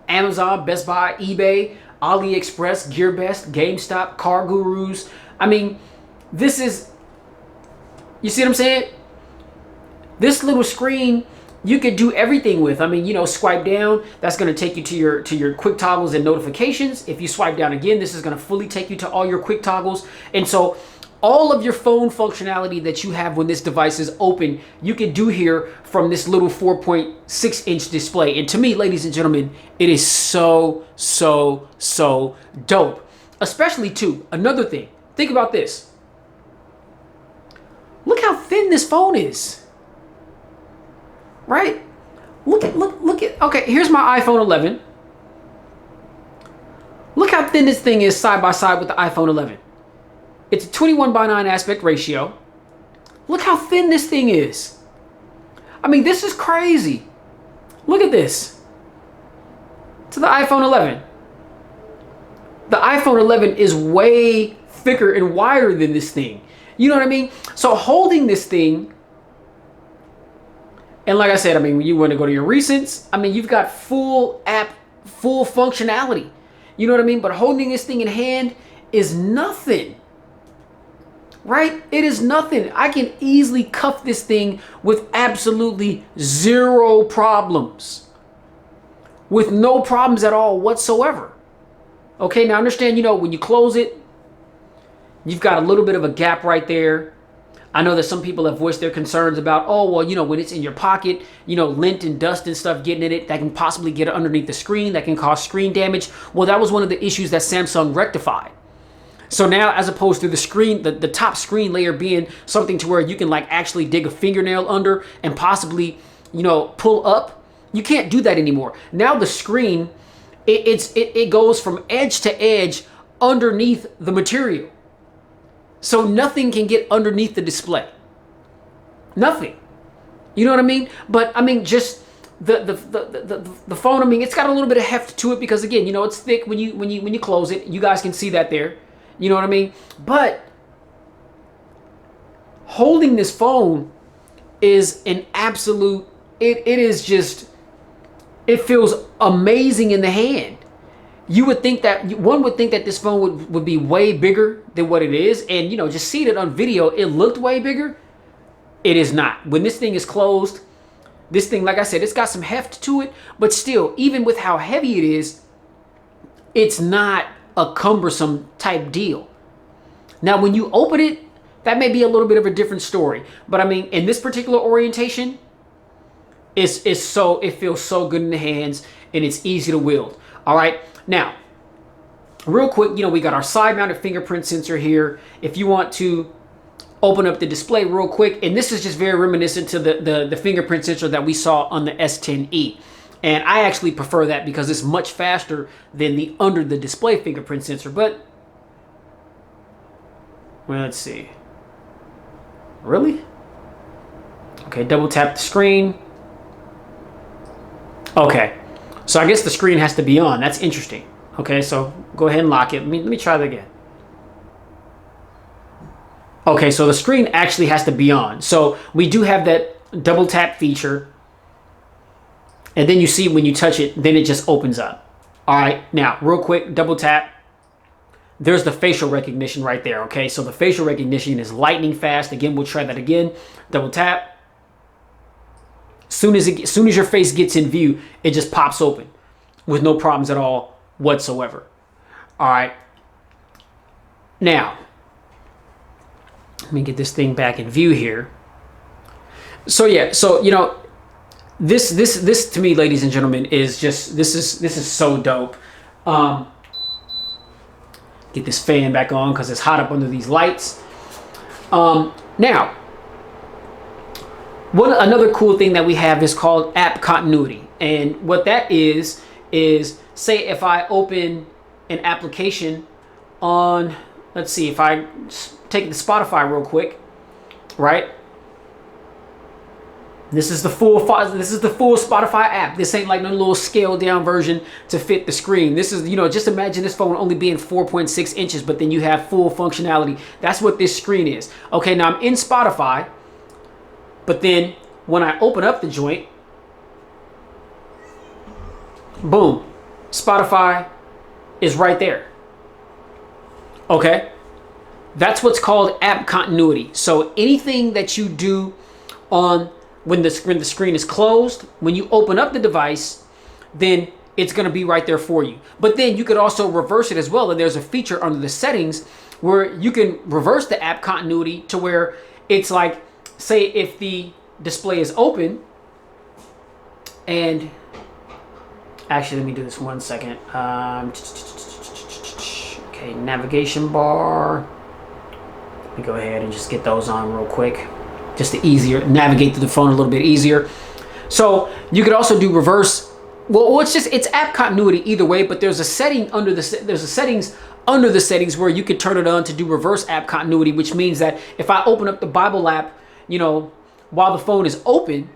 Amazon, Best Buy, eBay, AliExpress, GearBest, GameStop, Car Gurus. I mean, this is, you see what I'm saying? This little screen, you could do everything with. I mean, you know, swipe down, that's going to take you to your quick toggles and notifications. If you swipe down again, this is going to fully take you to all your quick toggles. And so all of your phone functionality that you have when this device is open, you can do here from this little 4.6-inch display. And to me, ladies and gentlemen, it is so dope. Especially too, another thing, think about this. Look how thin this phone is. Right? Look at, okay, here's my iPhone 11. Look how thin this thing is side by side with the iPhone 11. It's a 21:9 aspect ratio. Look how thin this thing is. I mean, this is crazy. Look at this. To the iPhone 11. The iPhone 11 is way thicker and wider than this thing. You know what I mean? So holding this thing, and like I said, I mean, when you want to go to your recents, I mean, you've got full functionality. You know what I mean? But holding this thing in hand is nothing. Right? It is nothing. I can easily cuff this thing with absolutely zero problems. With no problems at all whatsoever. Okay, now understand, you know, when you close it, you've got a little bit of a gap right there. I know that some people have voiced their concerns about, oh, well, when it's in your pocket, lint and dust and stuff getting in it, that can possibly get underneath the screen, that can cause screen damage. Well, that was one of the issues that Samsung rectified. So now, as opposed to the screen, the top screen layer being something to where you can like actually dig a fingernail under and possibly, pull up, you can't do that anymore. Now the screen, it goes from edge to edge underneath the material. So nothing can get underneath the display. Nothing. You know what I mean? But I mean, just the phone. I mean, it's got a little bit of heft to it because again, it's thick when you close it. You guys can see that there. You know what I mean? But holding this phone is an absolute. It is just. It feels amazing in the hand. One would think that this phone would be way bigger than what it is. And, just seeing it on video, it looked way bigger. It is not. When this thing is closed, this thing, like I said, it's got some heft to it. But still, even with how heavy it is, it's not a cumbersome type deal. Now, when you open it, that may be a little bit of a different story. But, I mean, in this particular orientation, it feels so good in the hands and it's easy to wield. All right. Now, real quick, we got our side-mounted fingerprint sensor here. If you want to open up the display real quick, and this is just very reminiscent to the fingerprint sensor that we saw on the S10e. And I actually prefer that because it's much faster than the under the display fingerprint sensor. But, well, let's see. Really? Okay, double tap the screen. Okay. So I guess the screen has to be on. That's interesting. Okay, so go ahead and lock it. Let me try that again. Okay, so the screen actually has to be on. So we do have that double tap feature. And then you see when you touch it, then it just opens up. All right, now real quick, double tap. There's the facial recognition right there. Okay, so the facial recognition is lightning fast. Again, we'll try that again. Double tap. Soon as your face gets in view, it just pops open with no problems at all whatsoever. All right. Now, let me get this thing back in view here. So yeah, so this to me, ladies and gentlemen, is just this is so dope. Get this fan back on because it's hot up under these lights. Now. Another cool thing that we have is called app continuity. And what that is say if I open an application on, let's see, if I take the Spotify real quick, right? This is the full Spotify app. This ain't like no little scaled down version to fit the screen. This is, just imagine this phone only being 4.6 inches, but then you have full functionality. That's what this screen is. Okay, now I'm in Spotify. But then when I open up the joint, boom, Spotify is right there. Okay? That's what's called app continuity. So anything that you do when the screen is closed, when you open up the device, then it's going to be right there for you. But then you could also reverse it as well. And there's a feature under the settings where you can reverse the app continuity to where it's like, say if the display is open, and actually let me do this 1 second. Okay, navigation bar. Let me go ahead and just get those on real quick, just to easier navigate through the phone a little bit easier. So you could also do reverse. Well, it's app continuity either way, but there's a setting under settings where you can turn it on to do reverse app continuity, which means that if I open up the Bible app, while the phone is open,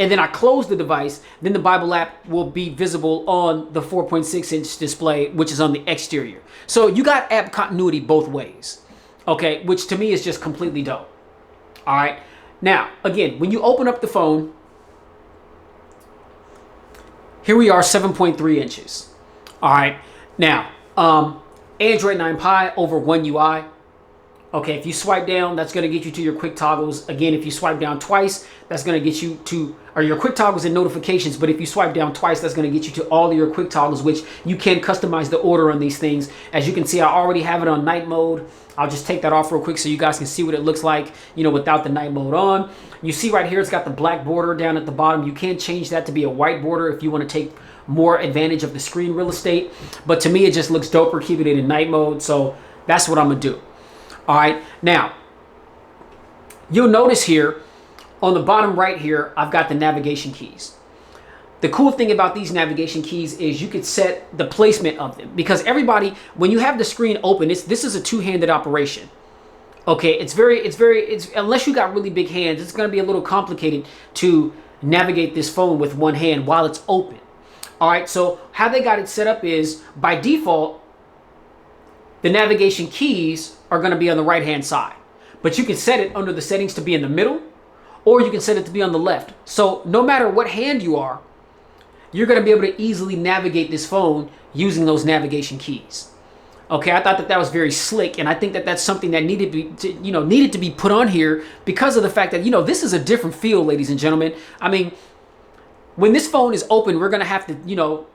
and then I close the device, then the Bible app will be visible on the 4.6 inch display, which is on the exterior. So you got app continuity both ways, okay, which to me is just completely dope. All right. Now, again, when you open up the phone, here we are, 7.3 inches. All right. Now, Android 9 Pie over One UI. Okay, if you swipe down, that's going to get you to your quick toggles. Again, if you swipe down twice, that's going to get you to, or your quick toggles and notifications. But if you swipe down twice, that's going to get you to all of your quick toggles, which you can customize the order on these things. As you can see, I already have it on night mode. I'll just take that off real quick so you guys can see what it looks like, you know, without the night mode on. You see right here, it's got the black border down at the bottom. You can change that to be a white border if you want to take more advantage of the screen real estate. But to me, it just looks doper keeping it in night mode. So that's what I'm going to do. All right, now you'll notice here on the bottom right here, I've got the navigation keys. The cool thing about these navigation keys is you could set the placement of them, because everybody, when you have the screen open, this is a two-handed operation. Okay, it's unless you got really big hands, it's going to be a little complicated to navigate this phone with one hand while it's open. All right, so how they got it set up is by default, the navigation keys are going to be on the right hand side, but you can set it under the settings to be in the middle, or you can set it to be on the left. So no matter what hand you are, you're going to be able to easily navigate this phone using those navigation keys. Okay, I thought that was very slick, and I think that that's something that needed to be put on here because of the fact that, you know, this is a different feel, ladies and gentlemen. I mean, when this phone is open, we're going to have to, you know,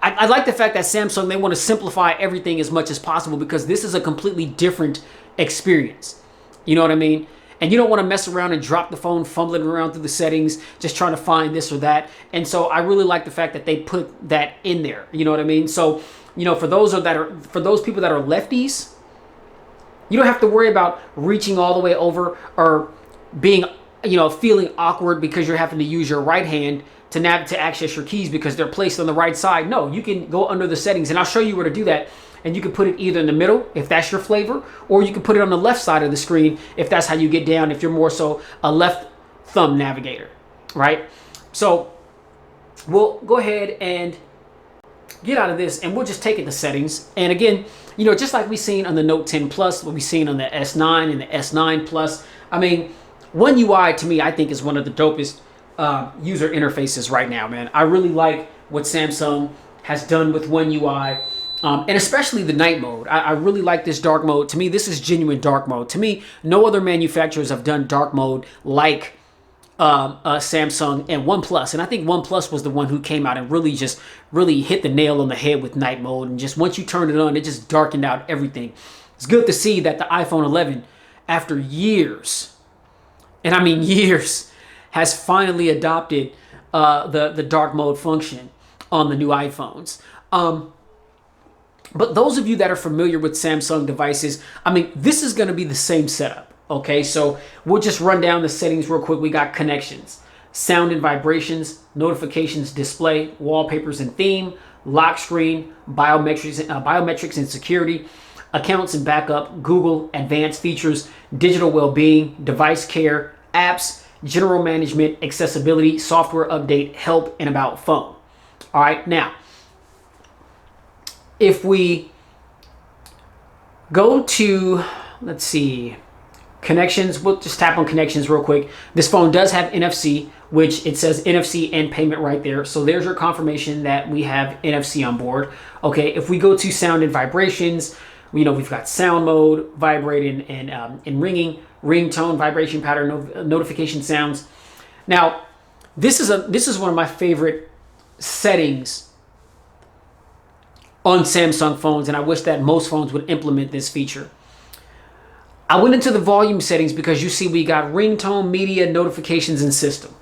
I like the fact that Samsung, they want to simplify everything as much as possible, because this is a completely different experience. You know what I mean? And you don't want to mess around and drop the phone fumbling around through the settings, just trying to find this or that. And so I really like the fact that they put that in there. You know what I mean? So, you know, for those people that are lefties, you don't have to worry about reaching all the way over or being, you know, feeling awkward because you're having to use your right hand to access your keys because they're placed on the right side. No, you can go under the settings, and I'll show you where to do that. And you can put it either in the middle if that's your flavor, or you can put it on the left side of the screen if that's how you get down, if you're more so a left thumb navigator, right? So we'll go ahead and get out of this, and we'll just take it to settings. And again, you know, just like we seen on the Note 10 Plus, what we seen on the S9 and the S9 Plus. I mean, One UI to me, I think, is one of the dopest user interfaces right now, man. I really like what Samsung has done with One UI, and especially the night mode. I really like this dark mode. To me, this is genuine dark mode. To me, no other manufacturers have done dark mode like Samsung and OnePlus. And I think OnePlus was the one who came out and really hit the nail on the head with night mode. And just once you turned it on, it just darkened out everything. It's good to see that the iPhone 11, after years, and I mean years, has finally adopted the dark mode function on the new iPhones. But those of you that are familiar with Samsung devices, I mean, this is going to be the same setup. Okay, so we'll just run down the settings real quick. We got connections, sound and vibrations, notifications, display, wallpapers and theme, lock screen, biometrics and security, accounts and backup, Google, advanced features, digital well-being, device care, apps, general management, accessibility, software update, help, and about phone. All right, now, if we go to, let's see, connections, we'll just tap on connections real quick. This phone does have NFC, which it says NFC and payment right there. So there's your confirmation that we have NFC on board. Okay, if we go to sound and vibrations, you know, we've got sound mode, vibrating and ringing, ringtone, vibration pattern, notification sounds. Now, this is one of my favorite settings on Samsung phones, and I wish that most phones would implement this feature. I went into the volume settings because you see we got ringtone, media, notifications, and system.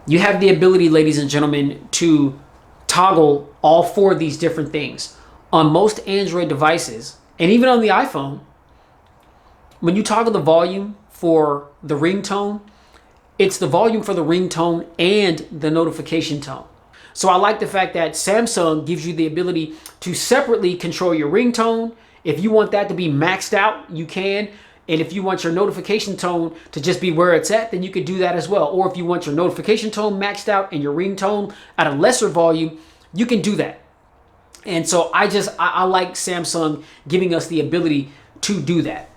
You have the ability, ladies and gentlemen, to toggle all four of these different things. On most Android devices, and even on the iPhone, when you toggle the volume for the ringtone, it's the volume for the ringtone and the notification tone. So I like the fact that Samsung gives you the ability to separately control your ringtone. If you want that to be maxed out, you can. And if you want your notification tone to just be where it's at, then you could do that as well. Or if you want your notification tone maxed out and your ringtone at a lesser volume, you can do that. And so I like Samsung giving us the ability to do that.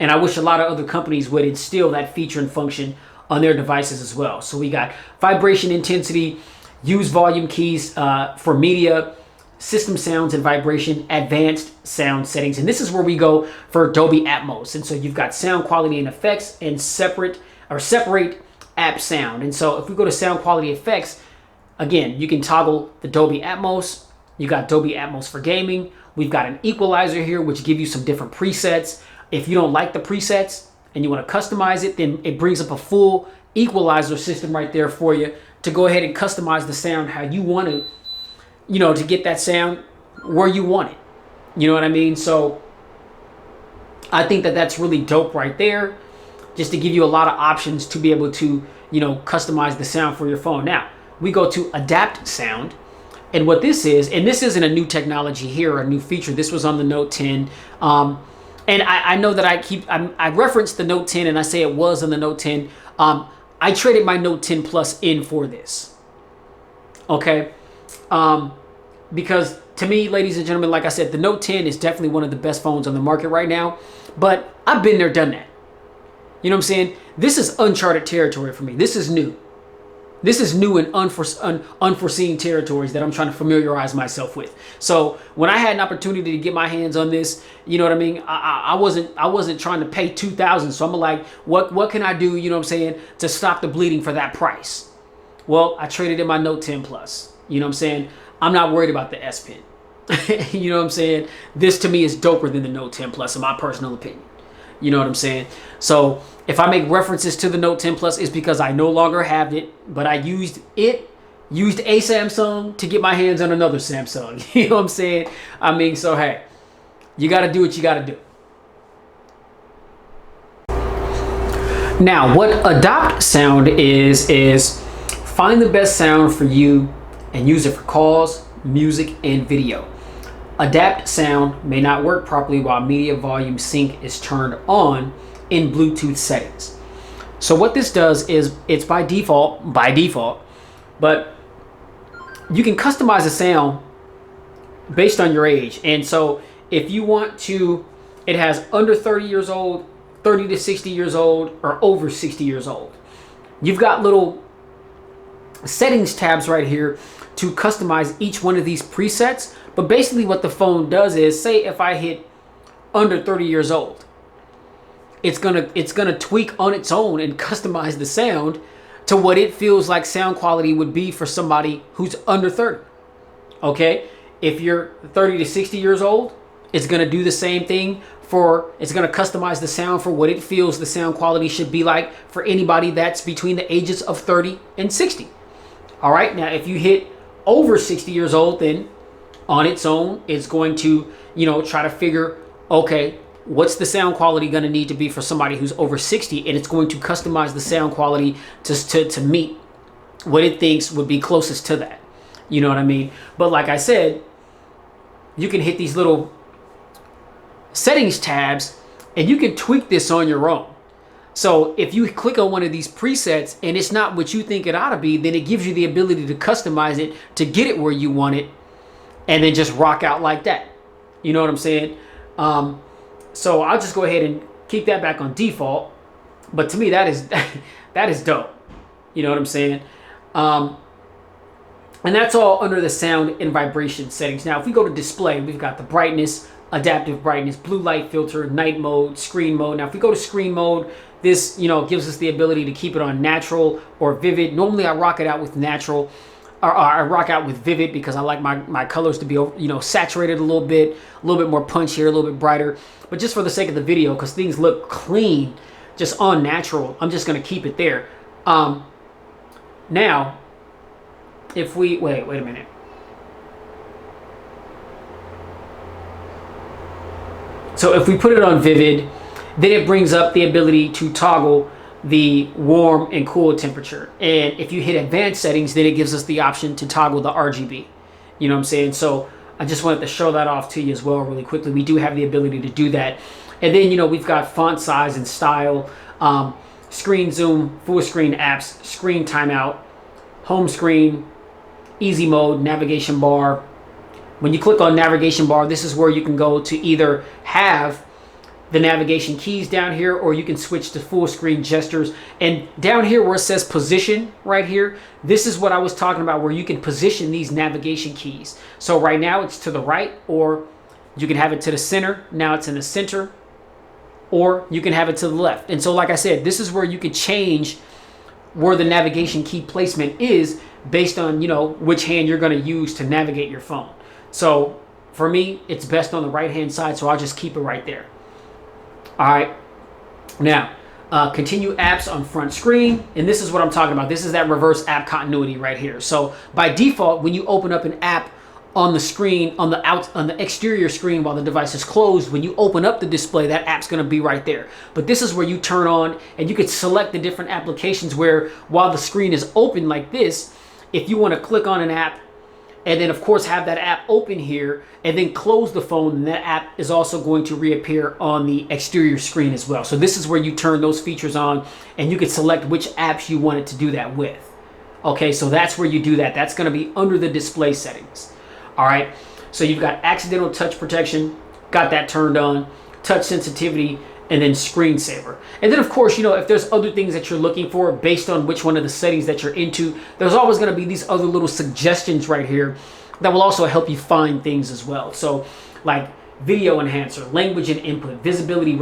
And I wish a lot of other companies would instill that feature and function on their devices as well. So we got vibration intensity, use volume keys for media, system sounds and vibration, advanced sound settings. And this is where we go for Dolby Atmos. And so you've got sound quality and effects and separate app sound. And so if we go to sound quality effects, again, you can toggle the Dolby Atmos. You got Dolby Atmos for gaming. We've got an equalizer here, which give you some different presets. If you don't like the presets and you want to customize it, then it brings up a full equalizer system right there for you to go ahead and customize the sound how you want it, to get that sound where you want it. You know what I mean? So I think that that's really dope right there, just to give you a lot of options to be able to, customize the sound for your phone. Now, we go to Adapt Sound. And what this is, and this isn't a new technology here or a new feature. This was on the Note 10. And I know that I referenced the Note 10 and I say it was on the Note 10. I traded my Note 10 Plus in for this. Okay? Because to me, ladies and gentlemen, like I said, the Note 10 is definitely one of the best phones on the market right now. But I've been there, done that. You know what I'm saying? This is uncharted territory for me. This is new. This is new and unforeseen territories that I'm trying to familiarize myself with. So when I had an opportunity to get my hands on this, you know what I mean? I wasn't trying to pay $2,000. So I'm like, what can I do? You know what I'm saying? To stop the bleeding for that price. Well, I traded in my Note 10 Plus. You know what I'm saying? I'm not worried about the S Pen. You know what I'm saying? This to me is doper than the Note 10 Plus, in my personal opinion. You know what I'm saying? So if I make references to the Note 10 Plus, it's because I no longer have it, but I used a Samsung to get my hands on another Samsung. You know what I'm saying? I mean, so hey, you got to do what you got to do. Now, what Adopt Sound is find the best sound for you and use it for calls, music, and video. Adapt Sound may not work properly while media volume sync is turned on in Bluetooth settings. So what this does is it's by default, but you can customize the sound based on your age. And so if you want to, it has under 30 years old, 30 to 60 years old, or over 60 years old. You've got little settings tabs right here to customize each one of these presets. But basically what the phone does is, say if I hit under 30 years old, it's gonna tweak on its own and customize the sound to what it feels like sound quality would be for somebody who's under 30. Okay? If you're 30 to 60 years old, it's gonna do the same thing it's gonna customize the sound for what it feels the sound quality should be like for anybody that's between the ages of 30 and 60. All right? Now, if you hit over 60 years old, then on its own, it's going to, try to figure, okay, what's the sound quality going to need to be for somebody who's over 60? And it's going to customize the sound quality to meet what it thinks would be closest to that. You know what I mean? But like I said, you can hit these little settings tabs and you can tweak this on your own. So if you click on one of these presets and it's not what you think it ought to be, then it gives you the ability to customize it to get it where you want it and then just rock out like that. You know what I'm saying? So I'll just go ahead and keep that back on default. But to me, that is dope. You know what I'm saying? And that's all under the sound and vibration settings. Now, if we go to display, we've got the brightness, adaptive brightness, blue light filter, night mode, screen mode. Now, if we go to screen mode, this, gives us the ability to keep it on natural or vivid. Normally, I rock it out with natural. Or I rock out with vivid because I like my colors to be, saturated a little bit more punchier, a little bit brighter. But just for the sake of the video, because things look clean, just on natural, I'm just going to keep it there. Now, if we, wait a minute. So if we put it on vivid, then it brings up the ability to toggle the warm and cool temperature. And if you hit advanced settings, then it gives us the option to toggle the RGB. You know what I'm saying? So I just wanted to show that off to you as well really quickly. We do have the ability to do that. And then, we've got font size and style, screen zoom, full screen apps, screen timeout, home screen, easy mode, navigation bar. When you click on navigation bar, this is where you can go to either have the navigation keys down here, or you can switch to full screen gestures. And down here where it says position right here, this is what I was talking about, where you can position these navigation keys. So right now it's to the right, or you can have it to the center. Now it's in the center, or you can have it to the left. And so, like I said, this is where you could change where the navigation key placement is based on, you know, which hand you're going to use to navigate your phone. So for me, it's best on the right hand side, so I'll just keep it right there. All right. Now, continue apps on front screen. And this is what I'm talking about. This is that reverse app continuity right here. So by default, when you open up an app on the screen, on the exterior screen while the device is closed, when you open up the display, that app's going to be right there. But this is where you turn on, and you could select the different applications where, while the screen is open like this, if you want to click on an app and then of course have that app open here and then close the phone, and that app is also going to reappear on the exterior screen as well. So this is where you turn those features on, and you can select which apps you want it to do that with. Okay, so that's where you do that. That's going to be under the display settings. All right, so you've got accidental touch protection, got that turned on, touch sensitivity, and then screensaver. And then of course, you know, if there's other things that you're looking for based on which one of the settings that you're into, there's always going to be these other little suggestions right here that will also help you find things as well. So like video enhancer, language and input, visibility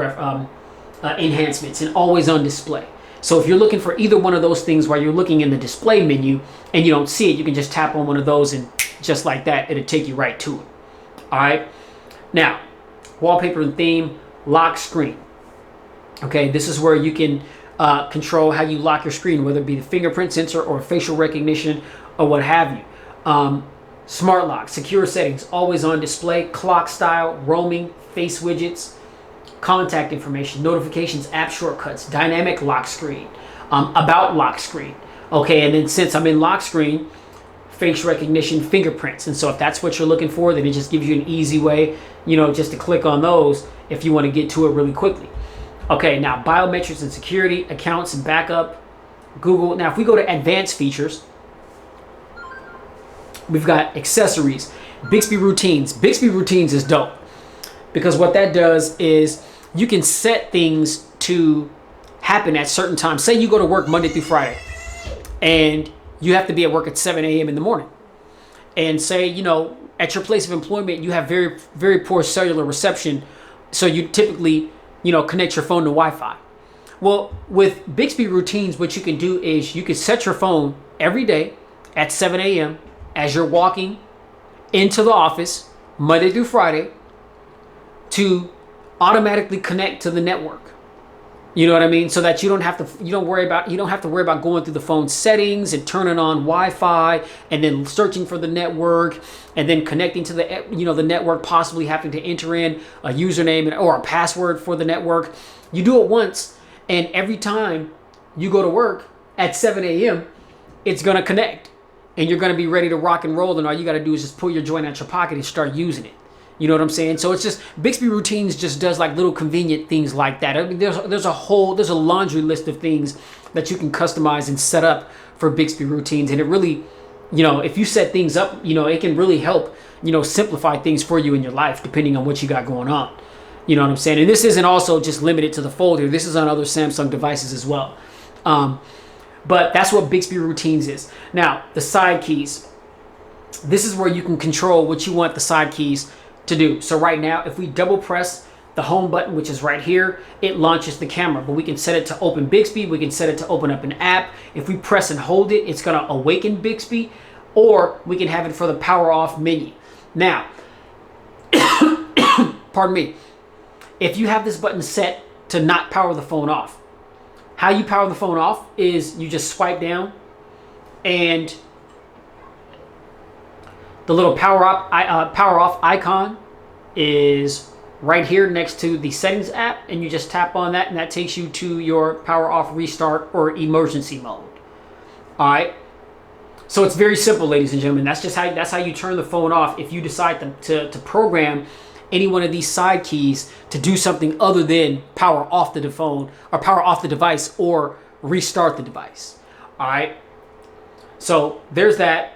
enhancements, and always on display. So if you're looking for either one of those things while you're looking in the display menu and you don't see it, you can just tap on one of those, and just like that, it'll take you right to it. All right. Now, wallpaper and theme, lock screen. Okay, this is where you can control how you lock your screen, whether it be the fingerprint sensor or facial recognition or what have you. Smart lock, secure settings, always on display, clock style, roaming, face widgets, contact information, notifications, app shortcuts, dynamic lock screen, about lock screen. Okay, and then since I'm in lock screen, face recognition, fingerprints. And so if that's what you're looking for, then it just gives you an easy way, you know, just to click on those if you want to get to it really quickly. Okay, now biometrics and security, accounts and backup, Google. Now if we go to advanced features, we've got accessories, Bixby routines. Bixby routines is dope because what that does is you can set things to happen at certain times. Say you go to work Monday through Friday and you have to be at work at 7 a.m. in the morning. And say, you know, at your place of employment, you have very, very poor cellular reception. So you typically, you know, connect your phone to Wi-Fi. Well, with Bixby routines, what you can do is you can set your phone every day at 7 a.m. as you're walking into the office Monday through Friday to automatically connect to the network. You know what I mean? So that you don't have to worry about going through the phone settings and turning on Wi-Fi and then searching for the network and then connecting to the, you know, the network, possibly having to enter in a username or a password for the network. You do it once, and every time you go to work at 7 a.m., it's going to connect and you're going to be ready to rock and roll. And all you got to do is just pull your joint out your pocket and start using it. You know what I'm saying? So it's just, Bixby routines just does like little convenient things like that. I mean, there's a laundry list of things that you can customize and set up for Bixby routines. And it really, you know, if you set things up, you know, it can really help, you know, simplify things for you in your life, depending on what you got going on. You know what I'm saying? And this isn't also just limited to the Fold here. This is on other Samsung devices as well. But that's what Bixby routines is. Now, the side keys. This is where you can control what you want the side keys to do. So right now, if we double press the home button, which is right here, it launches the camera. But we can set it to open Bixby. We can set it to open up an app. If we press and hold it, it's going to awaken Bixby. Or we can have it for the power off menu. Now, pardon me. If you have this button set to not power the phone off, how you power the phone off is you just swipe down and the little power off icon is right here next to the settings app, and you just tap on that and that takes you to your power off, restart, or emergency mode. All right. So it's very simple, ladies and gentlemen. That's how you turn the phone off if you decide to program any one of these side keys to do something other than power off the phone or power off the device or restart the device. All right. So there's that.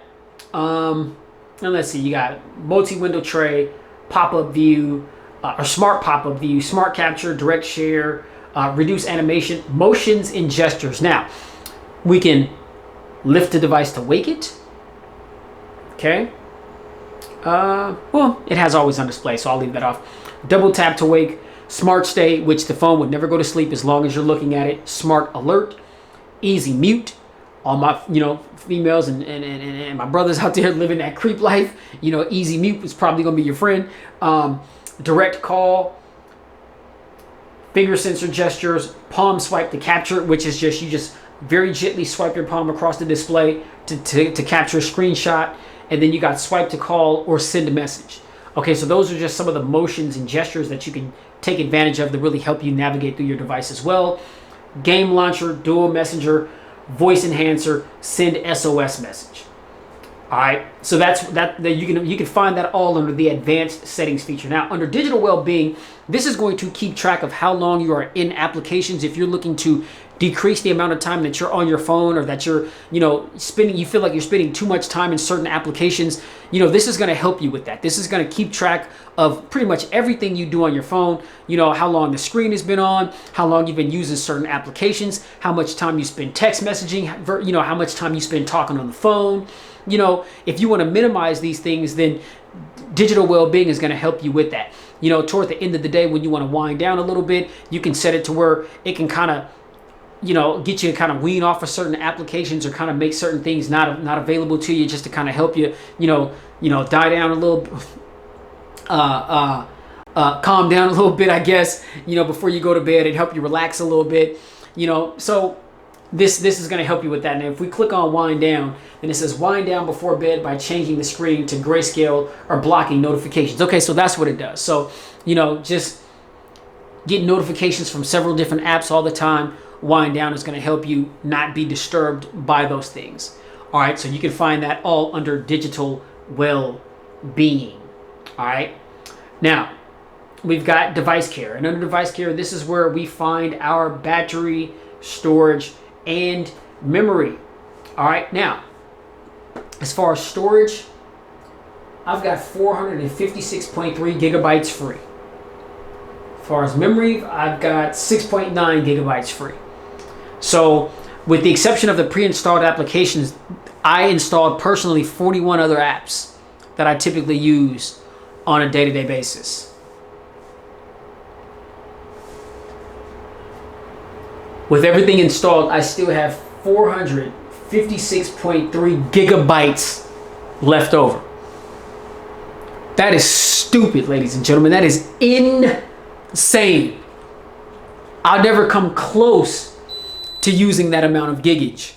And let's see, you got multi-window tray, pop-up view, or smart pop-up view, smart capture, direct share, reduce animation, motions and gestures. Now, we can lift the device to wake it. Okay. Well, it has always on display, so I'll leave that off. Double tap to wake, smart stay, which the phone would never go to sleep as long as you're looking at it. Smart alert, easy mute. All my, females and my brothers out there living that creep life, easy mute is probably gonna be your friend. Direct call, finger sensor gestures, palm swipe to capture, which is just, you just very gently swipe your palm across the display to capture a screenshot. And then you got swipe to call or send a message. Okay, so those are just some of the motions and gestures that you can take advantage of to really help you navigate through your device as well. Game launcher, dual messenger, voice enhancer, send SOS message. All right, so that's you can find that all under the advanced settings feature. Now, under digital well-being, this is going to keep track of how long you are in applications. If you're looking to decrease the amount of time that you're on your phone, or that you're, you feel like you're spending too much time in certain applications, this is going to help you with that. This is going to keep track of pretty much everything you do on your phone. How long the screen has been on, how long you've been using certain applications, how much time you spend text messaging, how much time you spend talking on the phone. If you want to minimize these things, then digital well-being is going to help you with that. Toward the end of the day, when you want to wind down a little bit, you can set it to where it can kind of, get you to kind of wean off of certain applications, or kind of make certain things not available to you, just to kind of help you, die down a little, calm down a little bit, I guess, before you go to bed, and help you relax a little bit, so this is going to help you with that. Now, if we click on wind down, then it says wind down before bed by changing the screen to grayscale or blocking notifications. Okay, so that's what it does. So, just get notifications from several different apps all the time. Wind down is going to help you not be disturbed by those things. All right, so you can find that all under digital well-being. All right, now we've got device care, and under device care, this is where we find our battery, storage, and memory. All right, now as far as storage, I've got 456.3 gigabytes free. As far as memory, I've got 6.9 gigabytes free. So with the exception of the pre-installed applications, I installed personally 41 other apps that I typically use on a day-to-day basis. With everything installed, I still have 456.3 gigabytes left over. That is stupid, ladies and gentlemen. That is insane. I'll never come close to using that amount of gigage.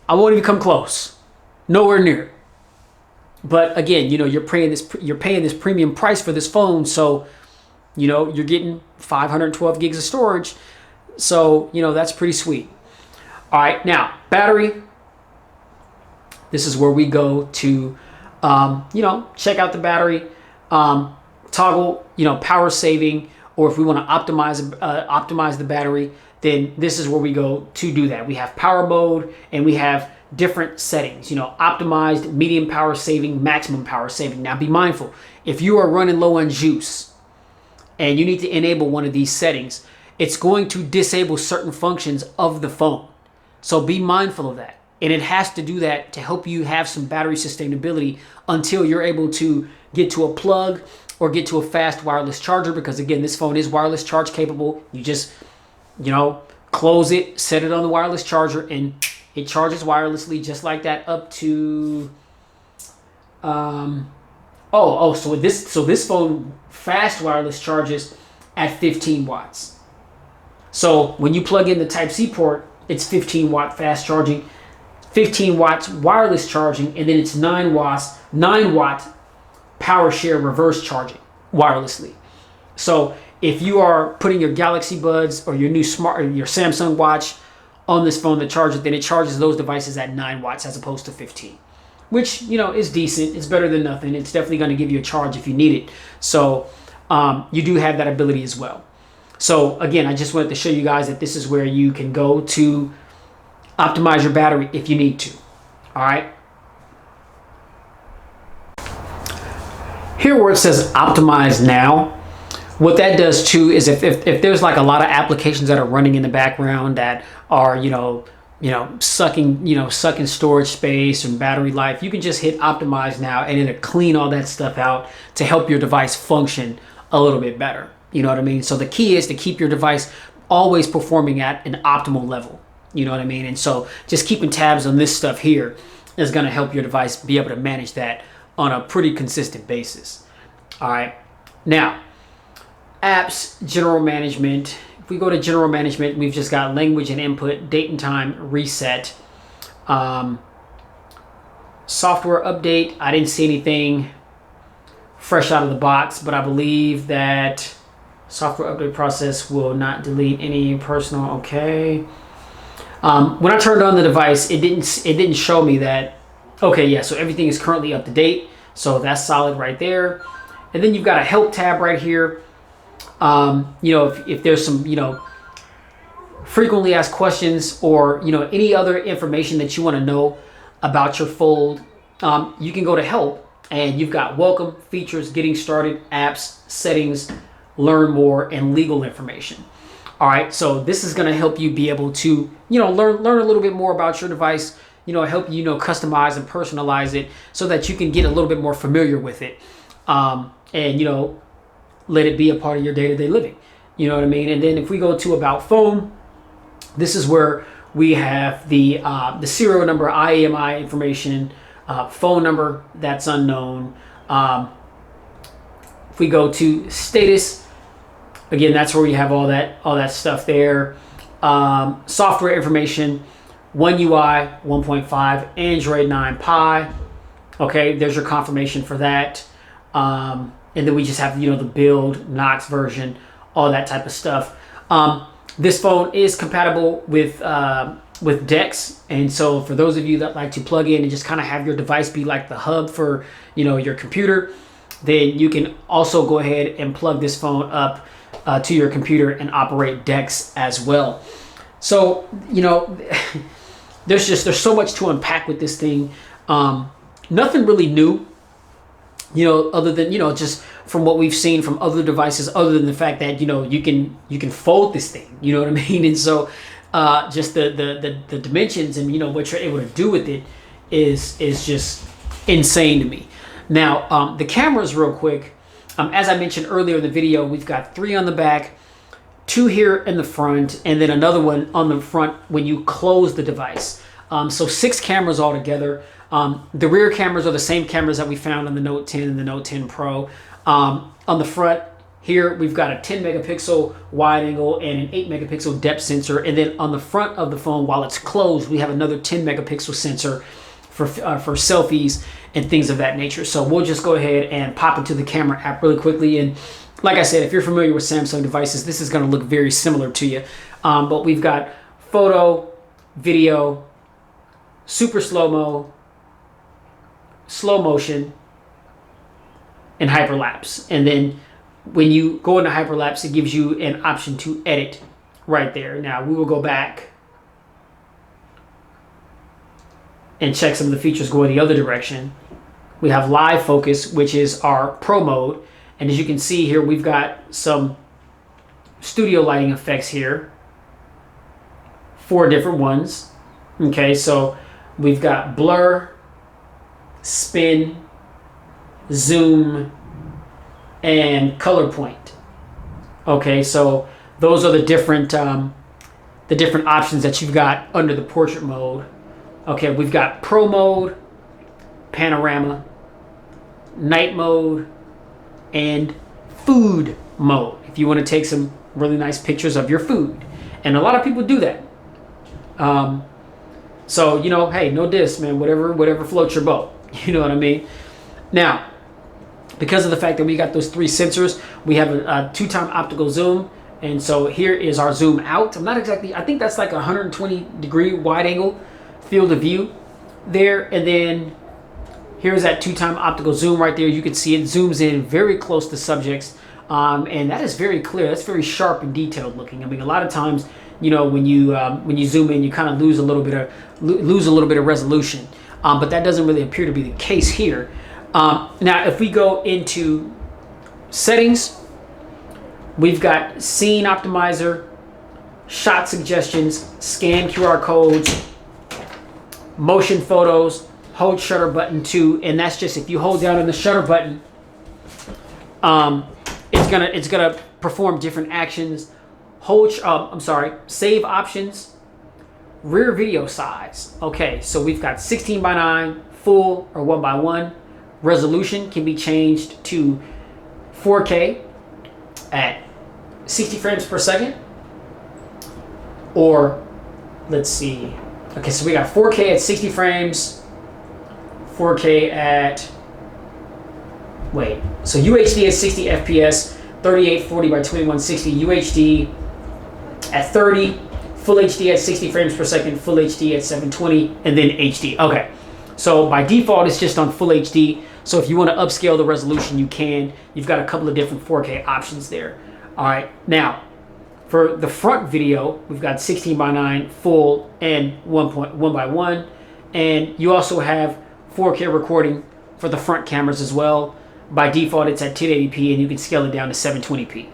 I won't even come close. Nowhere near. But again, you're paying this premium price for this phone, so you're getting 512 gigs of storage. So, that's pretty sweet. All right, now, battery. This is where we go to, check out the battery, toggle, power saving, or if we want to optimize the battery, then this is where we go to do that. We have power mode, and we have different settings, optimized, medium power saving, maximum power saving. Now, be mindful, if you are running low on juice and you need to enable one of these settings, it's going to disable certain functions of the phone. So be mindful of that. And it has to do that to help you have some battery sustainability until you're able to get to a plug or get to a fast wireless charger, because again, this phone is wireless charge capable. You just, close it, set it on the wireless charger, and it charges wirelessly just like that up to, so this phone fast wireless charges at 15 watts. So when you plug in the Type-C port, it's 15 watt fast charging, 15 watts wireless charging, and then it's 9 watt power share reverse charging wirelessly. So if you are putting your Galaxy Buds or your new your Samsung Watch on this phone to charge it, then it charges those devices at 9 watts as opposed to 15, which, is decent. It's better than nothing. It's definitely going to give you a charge if you need it. So you do have that ability as well. So again, I just wanted to show you guys that this is where you can go to optimize your battery if you need to. All right. Here where it says optimize now, what that does too is if there's like a lot of applications that are running in the background that are sucking storage space and battery life, you can just hit optimize now and it'll clean all that stuff out to help your device function a little bit better. You know what I mean? So the key is to keep your device always performing at an optimal level. You know what I mean? And so just keeping tabs on this stuff here is going to help your device be able to manage that on a pretty consistent basis. All right. Now, apps, general management. If we go to general management, we've just got language and input, date and time, reset, software update. I didn't see anything fresh out of the box, but I believe that software update process will not delete any personal. Okay. When I turned on the device, it didn't show me that. Okay, yeah. So everything is currently up to date. So that's solid right there. And then you've got a help tab right here. If there's some, frequently asked questions or, any other information that you want to know about your Fold, you can go to help and you've got welcome, features, getting started, apps, settings, learn more, and legal information. All right. So this is going to help you be able to, learn a little bit more about your device, help you, customize and personalize it so that you can get a little bit more familiar with it. And let it be a part of your day-to-day living. You know what I mean? And then if we go to about phone, this is where we have the serial number, IAMI information, phone number that's unknown. If we go to status, again, that's where we have all that stuff there. Software information, One UI 1.5, Android 9 Pie. Okay, there's your confirmation for that. And then we just have, the build, Knox version, all that type of stuff. This phone is compatible with DeX. And so for those of you that like to plug in and just kind of have your device be like the hub for, your computer, then you can also go ahead and plug this phone up to your computer and operate DeX as well. So, there's so much to unpack with this thing. Nothing really new. Other than, just from what we've seen from other devices, other than the fact that, you can fold this thing, you know what I mean? And so just the dimensions and, what you're able to do with it is just insane to me. Now, the cameras real quick, as I mentioned earlier in the video, we've got 3 on the back, 2 here in the front, and then another one on the front when you close the device. So 6 cameras altogether. The rear cameras are the same cameras that we found on the Note 10 and the Note 10 Pro. On the front here, we've got a 10 megapixel wide angle and an 8 megapixel depth sensor. And then on the front of the phone, while it's closed, we have another 10 megapixel sensor for selfies and things of that nature. So we'll just go ahead and pop into the camera app really quickly. And like I said, if you're familiar with Samsung devices, this is going to look very similar to you. But we've got photo, video, super slow-mo, slow motion, and hyperlapse. And then when you go into hyperlapse, it gives you an option to edit right there. Now we will go back and check some of the features going the other direction. We have live focus, which is our pro mode. And as you can see here, we've got some studio lighting effects here. 4 different ones. Okay, so we've got blur, spin, zoom, and color point. Okay, so those are the different options that you've got under the portrait mode. Okay, we've got pro mode, panorama, night mode, and food mode. If you want to take some really nice pictures of your food, and a lot of people do that. So hey, no diss, man. Whatever floats your boat. You know what I mean? Now, because of the fact that we got those 3 sensors, we have a 2-time optical zoom. And so here is our zoom out. I think that's like a 120-degree wide angle field of view there. And then here's that 2-time optical zoom right there. You can see it zooms in very close to subjects. And that is very clear. That's very sharp and detailed looking. I mean, a lot of times, when you zoom in, you kind of lose a little bit of resolution. But that doesn't really appear to be the case here. Now, if we go into settings, We've got scene optimizer, shot suggestions, scan QR codes, motion photos, hold shutter button too, and that's just if you hold down on the shutter button, it's gonna perform different actions. Save options, rear video size. Okay, so we've got 16:9 full or 1:1. Resolution can be changed to 4K at 60 frames per second, or let's see. Okay, so we got 4K at 60 frames, 4K at so UHD at 60 FPS, 3840 by 2160, UHD at 30, Full HD at 60 frames per second, Full HD at 720, and then HD. Okay, so by default it's just on Full HD. So if you want to upscale the resolution, you can. You've got a couple of different 4K options there. All right, now for the front video, we've got 16:9 full and 1:1, and you also have 4K recording for the front cameras as well. By default, it's at 1080p, and you can scale it down to 720p.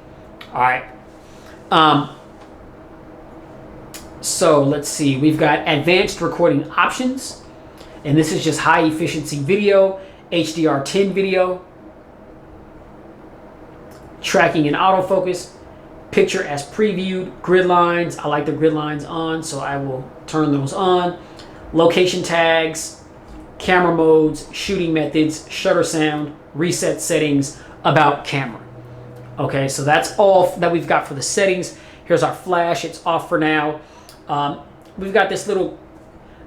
All right. So let's see. We've got advanced recording options, and this is just high efficiency video, HDR10 video, tracking and autofocus, picture as previewed, grid lines. I like the grid lines on, so I will turn those on. Location tags, camera modes, shooting methods, shutter sound, reset settings, about camera. Okay, so that's all that we've got for the settings. Here's our flash. It's off for now. We've got this little,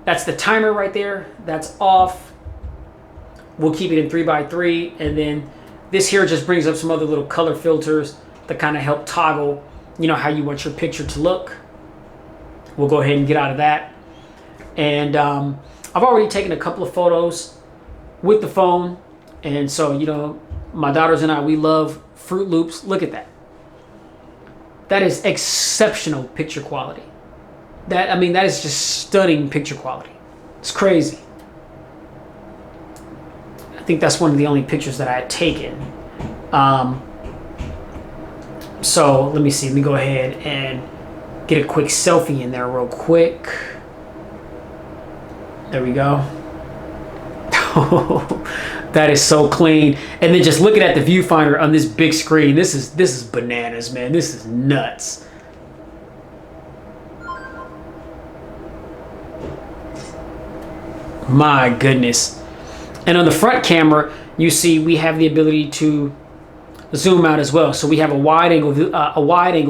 that's the timer right there. That's off. We'll keep it in 3x3, and then this here just brings up some other little color filters to kind of help toggle, you know, how you want your picture to look. We'll go ahead and get out of that. And I've already taken a couple of photos with the phone, and so, you know, my daughters and I, we love Fruit Loops. Look at that. That is exceptional picture quality. That is just stunning picture quality. It's crazy. I think that's one of the only pictures that I had taken. So let me see. Let me go ahead and get a quick selfie in there real quick. There we go. That is so clean. And then just looking at the viewfinder on this big screen, this is bananas, man. This is nuts. My goodness. And on the front camera, you see we have the ability to zoom out as well. So we have a wide angle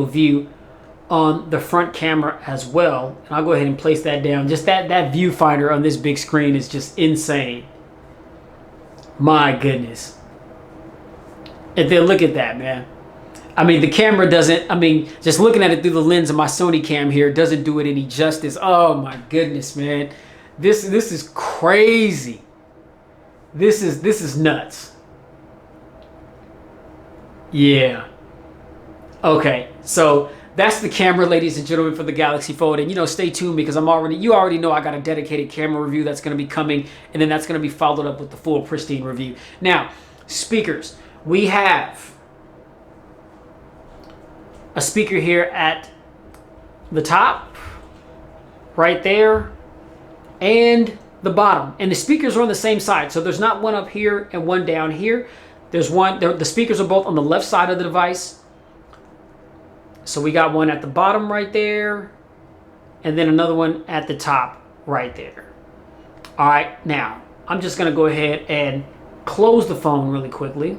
view on the front camera as well. And I'll go ahead and place that down. Just that viewfinder on this big screen is just insane. My goodness. And then look at that, man. I mean, the camera doesn't, just looking at it through the lens of my Sony cam here doesn't do it any justice. Oh my goodness, man. This is crazy. This is nuts. Yeah. Okay, so that's the camera, ladies and gentlemen, for the Galaxy Fold. And, you know, stay tuned because you already know I got a dedicated camera review that's going to be coming, and then that's going to be followed up with the full pristine review. Now, speakers. We have a speaker here at the top, right there, and the bottom. And the speakers are on the same side, so there's not one up here and one down here. There's one, the speakers are both on the left side of the device. So we got one at the bottom right there, and then another one at the top right there. All right, now I'm just gonna go ahead and close the phone really quickly.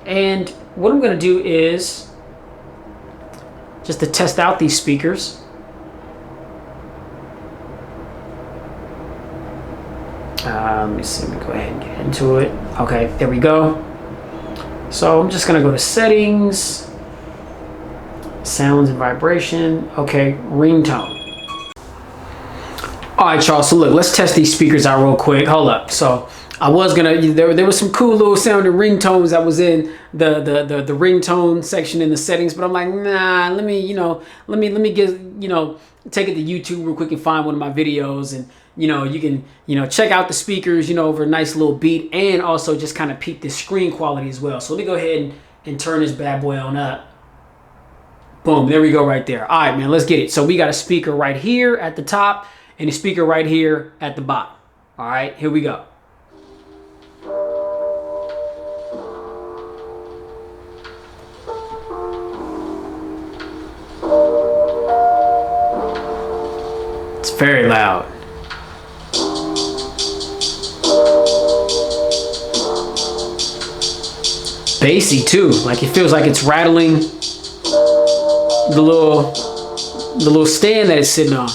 And what I'm gonna do is just to test out these speakers. Let me see, let me go ahead and get into it. Okay, there we go. So I'm just gonna go to settings, sounds and vibration. Okay, ringtone. All right, y'all, so look, let's test these speakers out real quick. Hold up. So I was gonna, there was some cool little sounding ringtones that was in the ringtone section in the settings, but I'm like, nah, let me get, take it to YouTube real quick and find one of my videos, and you can check out the speakers, over a nice little beat, and also just kind of peep the screen quality as well. So let me go ahead and turn this bad boy on up. Boom, there we go right there. All right, man, let's get it. So we got a speaker right here at the top and a speaker right here at the bottom. All right, here we go. It's very loud. Bassy too, like it feels like it's rattling the little stand that it's sitting on.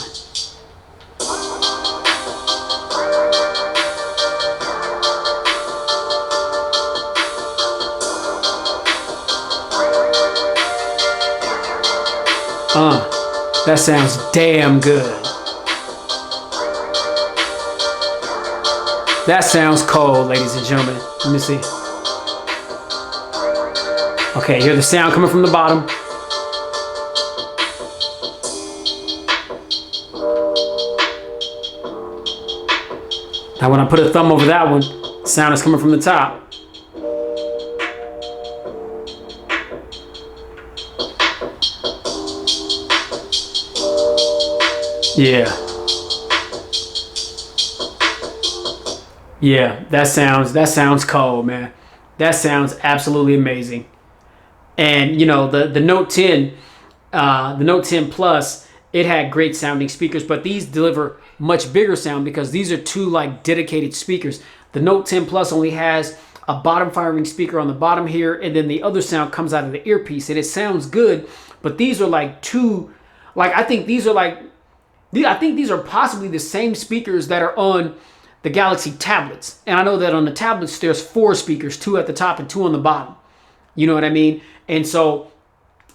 That sounds damn good. That sounds cold, ladies and gentlemen. Let me see. Okay, hear the sound coming from the bottom. Now when I put a thumb over that one, sound is coming from the top. Yeah. Yeah, that sounds cold, man. That sounds absolutely amazing. And you know, the Note 10, the Note 10 Plus, it had great sounding speakers, but these deliver much bigger sound because these are two like dedicated speakers. The Note 10 Plus only has a bottom firing speaker on the bottom here, and then the other sound comes out of the earpiece, and it sounds good. But these are like two, like I think these are possibly the same speakers that are on the Galaxy tablets. And I know that on the tablets there's 4 speakers, 2 at the top and 2 on the bottom. You know what I mean? And so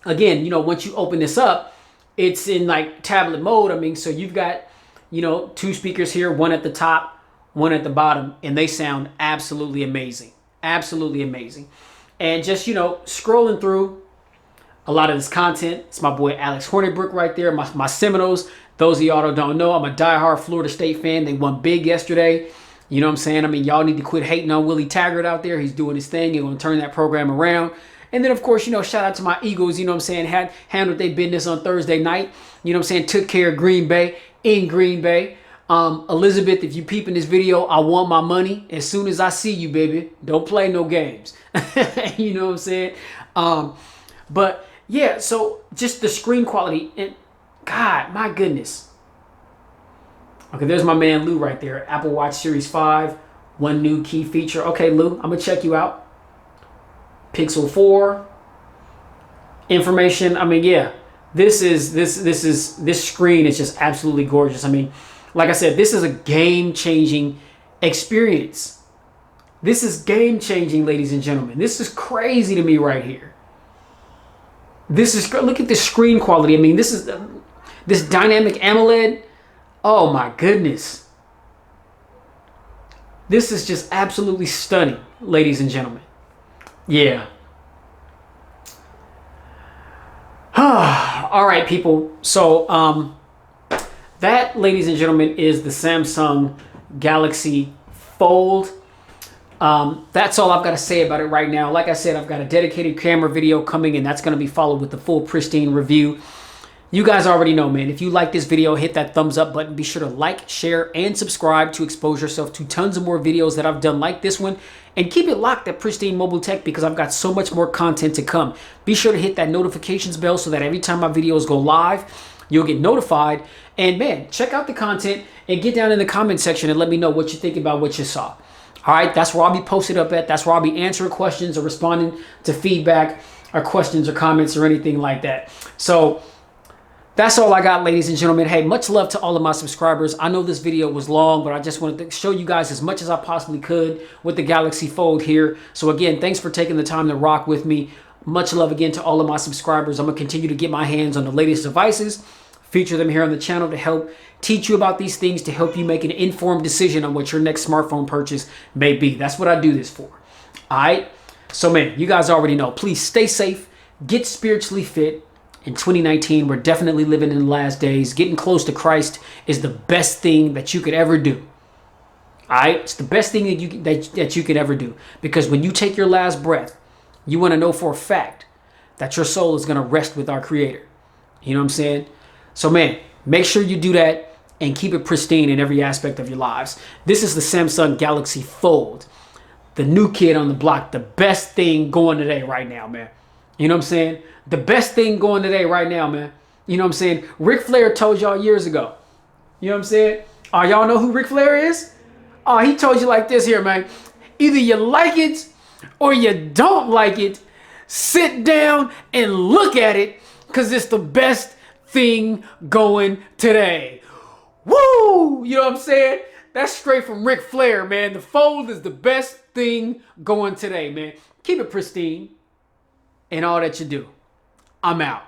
again, you know, once you open this up, it's in like tablet mode. I mean, so you've got, you know, 2 speakers here, 1 at the top, 1 at the bottom, and they sound absolutely amazing. Absolutely amazing. And just, you know, scrolling through a lot of this content, it's my boy Alex Hornibrook right there, my Seminoles. Those of y'all that don't know, I'm a diehard Florida State fan. They won big yesterday. You know what I'm saying? I mean, y'all need to quit hating on Willie Taggart out there. He's doing his thing. He's going to turn that program around. And then, of course, you know, shout out to my Eagles, you know what I'm saying, handled their business on Thursday night. You know what I'm saying? Took care of Green Bay in Green Bay. Elizabeth, if you peeping this video, I want my money as soon as I see you, baby. Don't play no games. You know what I'm saying? But, yeah, so just the screen quality. And God, my goodness. Okay, there's my man Lou right there. Apple Watch Series 5. One new key feature. Okay, Lou, I'm going to check you out. Pixel 4 information. I mean, yeah, this screen is just absolutely gorgeous. I mean, like I said, this is a game-changing experience. This is game-changing, ladies and gentlemen. This is crazy to me right here. Look at the screen quality. I mean, this dynamic AMOLED. Oh my goodness. This is just absolutely stunning, ladies and gentlemen. Yeah. All right, people. So that, ladies and gentlemen, is the Samsung Galaxy Fold. That's all I've got to say about it right now. Like I said, I've got a dedicated camera video coming, and that's going to be followed with the full pristine review. You guys already know, man. If you like this video, hit that thumbs up button. Be sure to like, share, and subscribe to expose yourself to tons of more videos that I've done like this one. And keep it locked at Pristine Mobile Tech because I've got so much more content to come. Be sure to hit that notifications bell so that every time my videos go live, you'll get notified. And man, check out the content and get down in the comment section and let me know what you think about what you saw. All right, that's where I'll be posted up at. That's where I'll be answering questions or responding to feedback or questions or comments or anything like that. So that's all I got, ladies and gentlemen. Hey, much love to all of my subscribers. I know this video was long, but I just wanted to show you guys as much as I possibly could with the Galaxy Fold here. So again, thanks for taking the time to rock with me. Much love again to all of my subscribers. I'm going to continue to get my hands on the latest devices, feature them here on the channel to help teach you about these things, to help you make an informed decision on what your next smartphone purchase may be. That's what I do this for. All right? So man, you guys already know. Please stay safe, get spiritually fit. In 2019, we're definitely living in the last days. Getting close to Christ is the best thing that you could ever do. All right? It's the best thing that you could ever do. Because when you take your last breath, You want to know for a fact that your soul is going to rest with our Creator. You know what I'm saying? So, man, make sure you do that and keep it pristine in every aspect of your lives. This is the Samsung Galaxy Fold, the new kid on the block, the best thing going today right now, man. You know what I'm saying? The best thing going today right now, man. You know what I'm saying? Ric Flair told y'all years ago. You know what I'm saying? Y'all know who Ric Flair is? He told you like this here, man. Either you like it or you don't like it. Sit down and look at it, because it's the best thing going today. Woo! You know what I'm saying? That's straight from Ric Flair, man. The Fold is the best thing going today, man. Keep it pristine in all that you do. I'm out.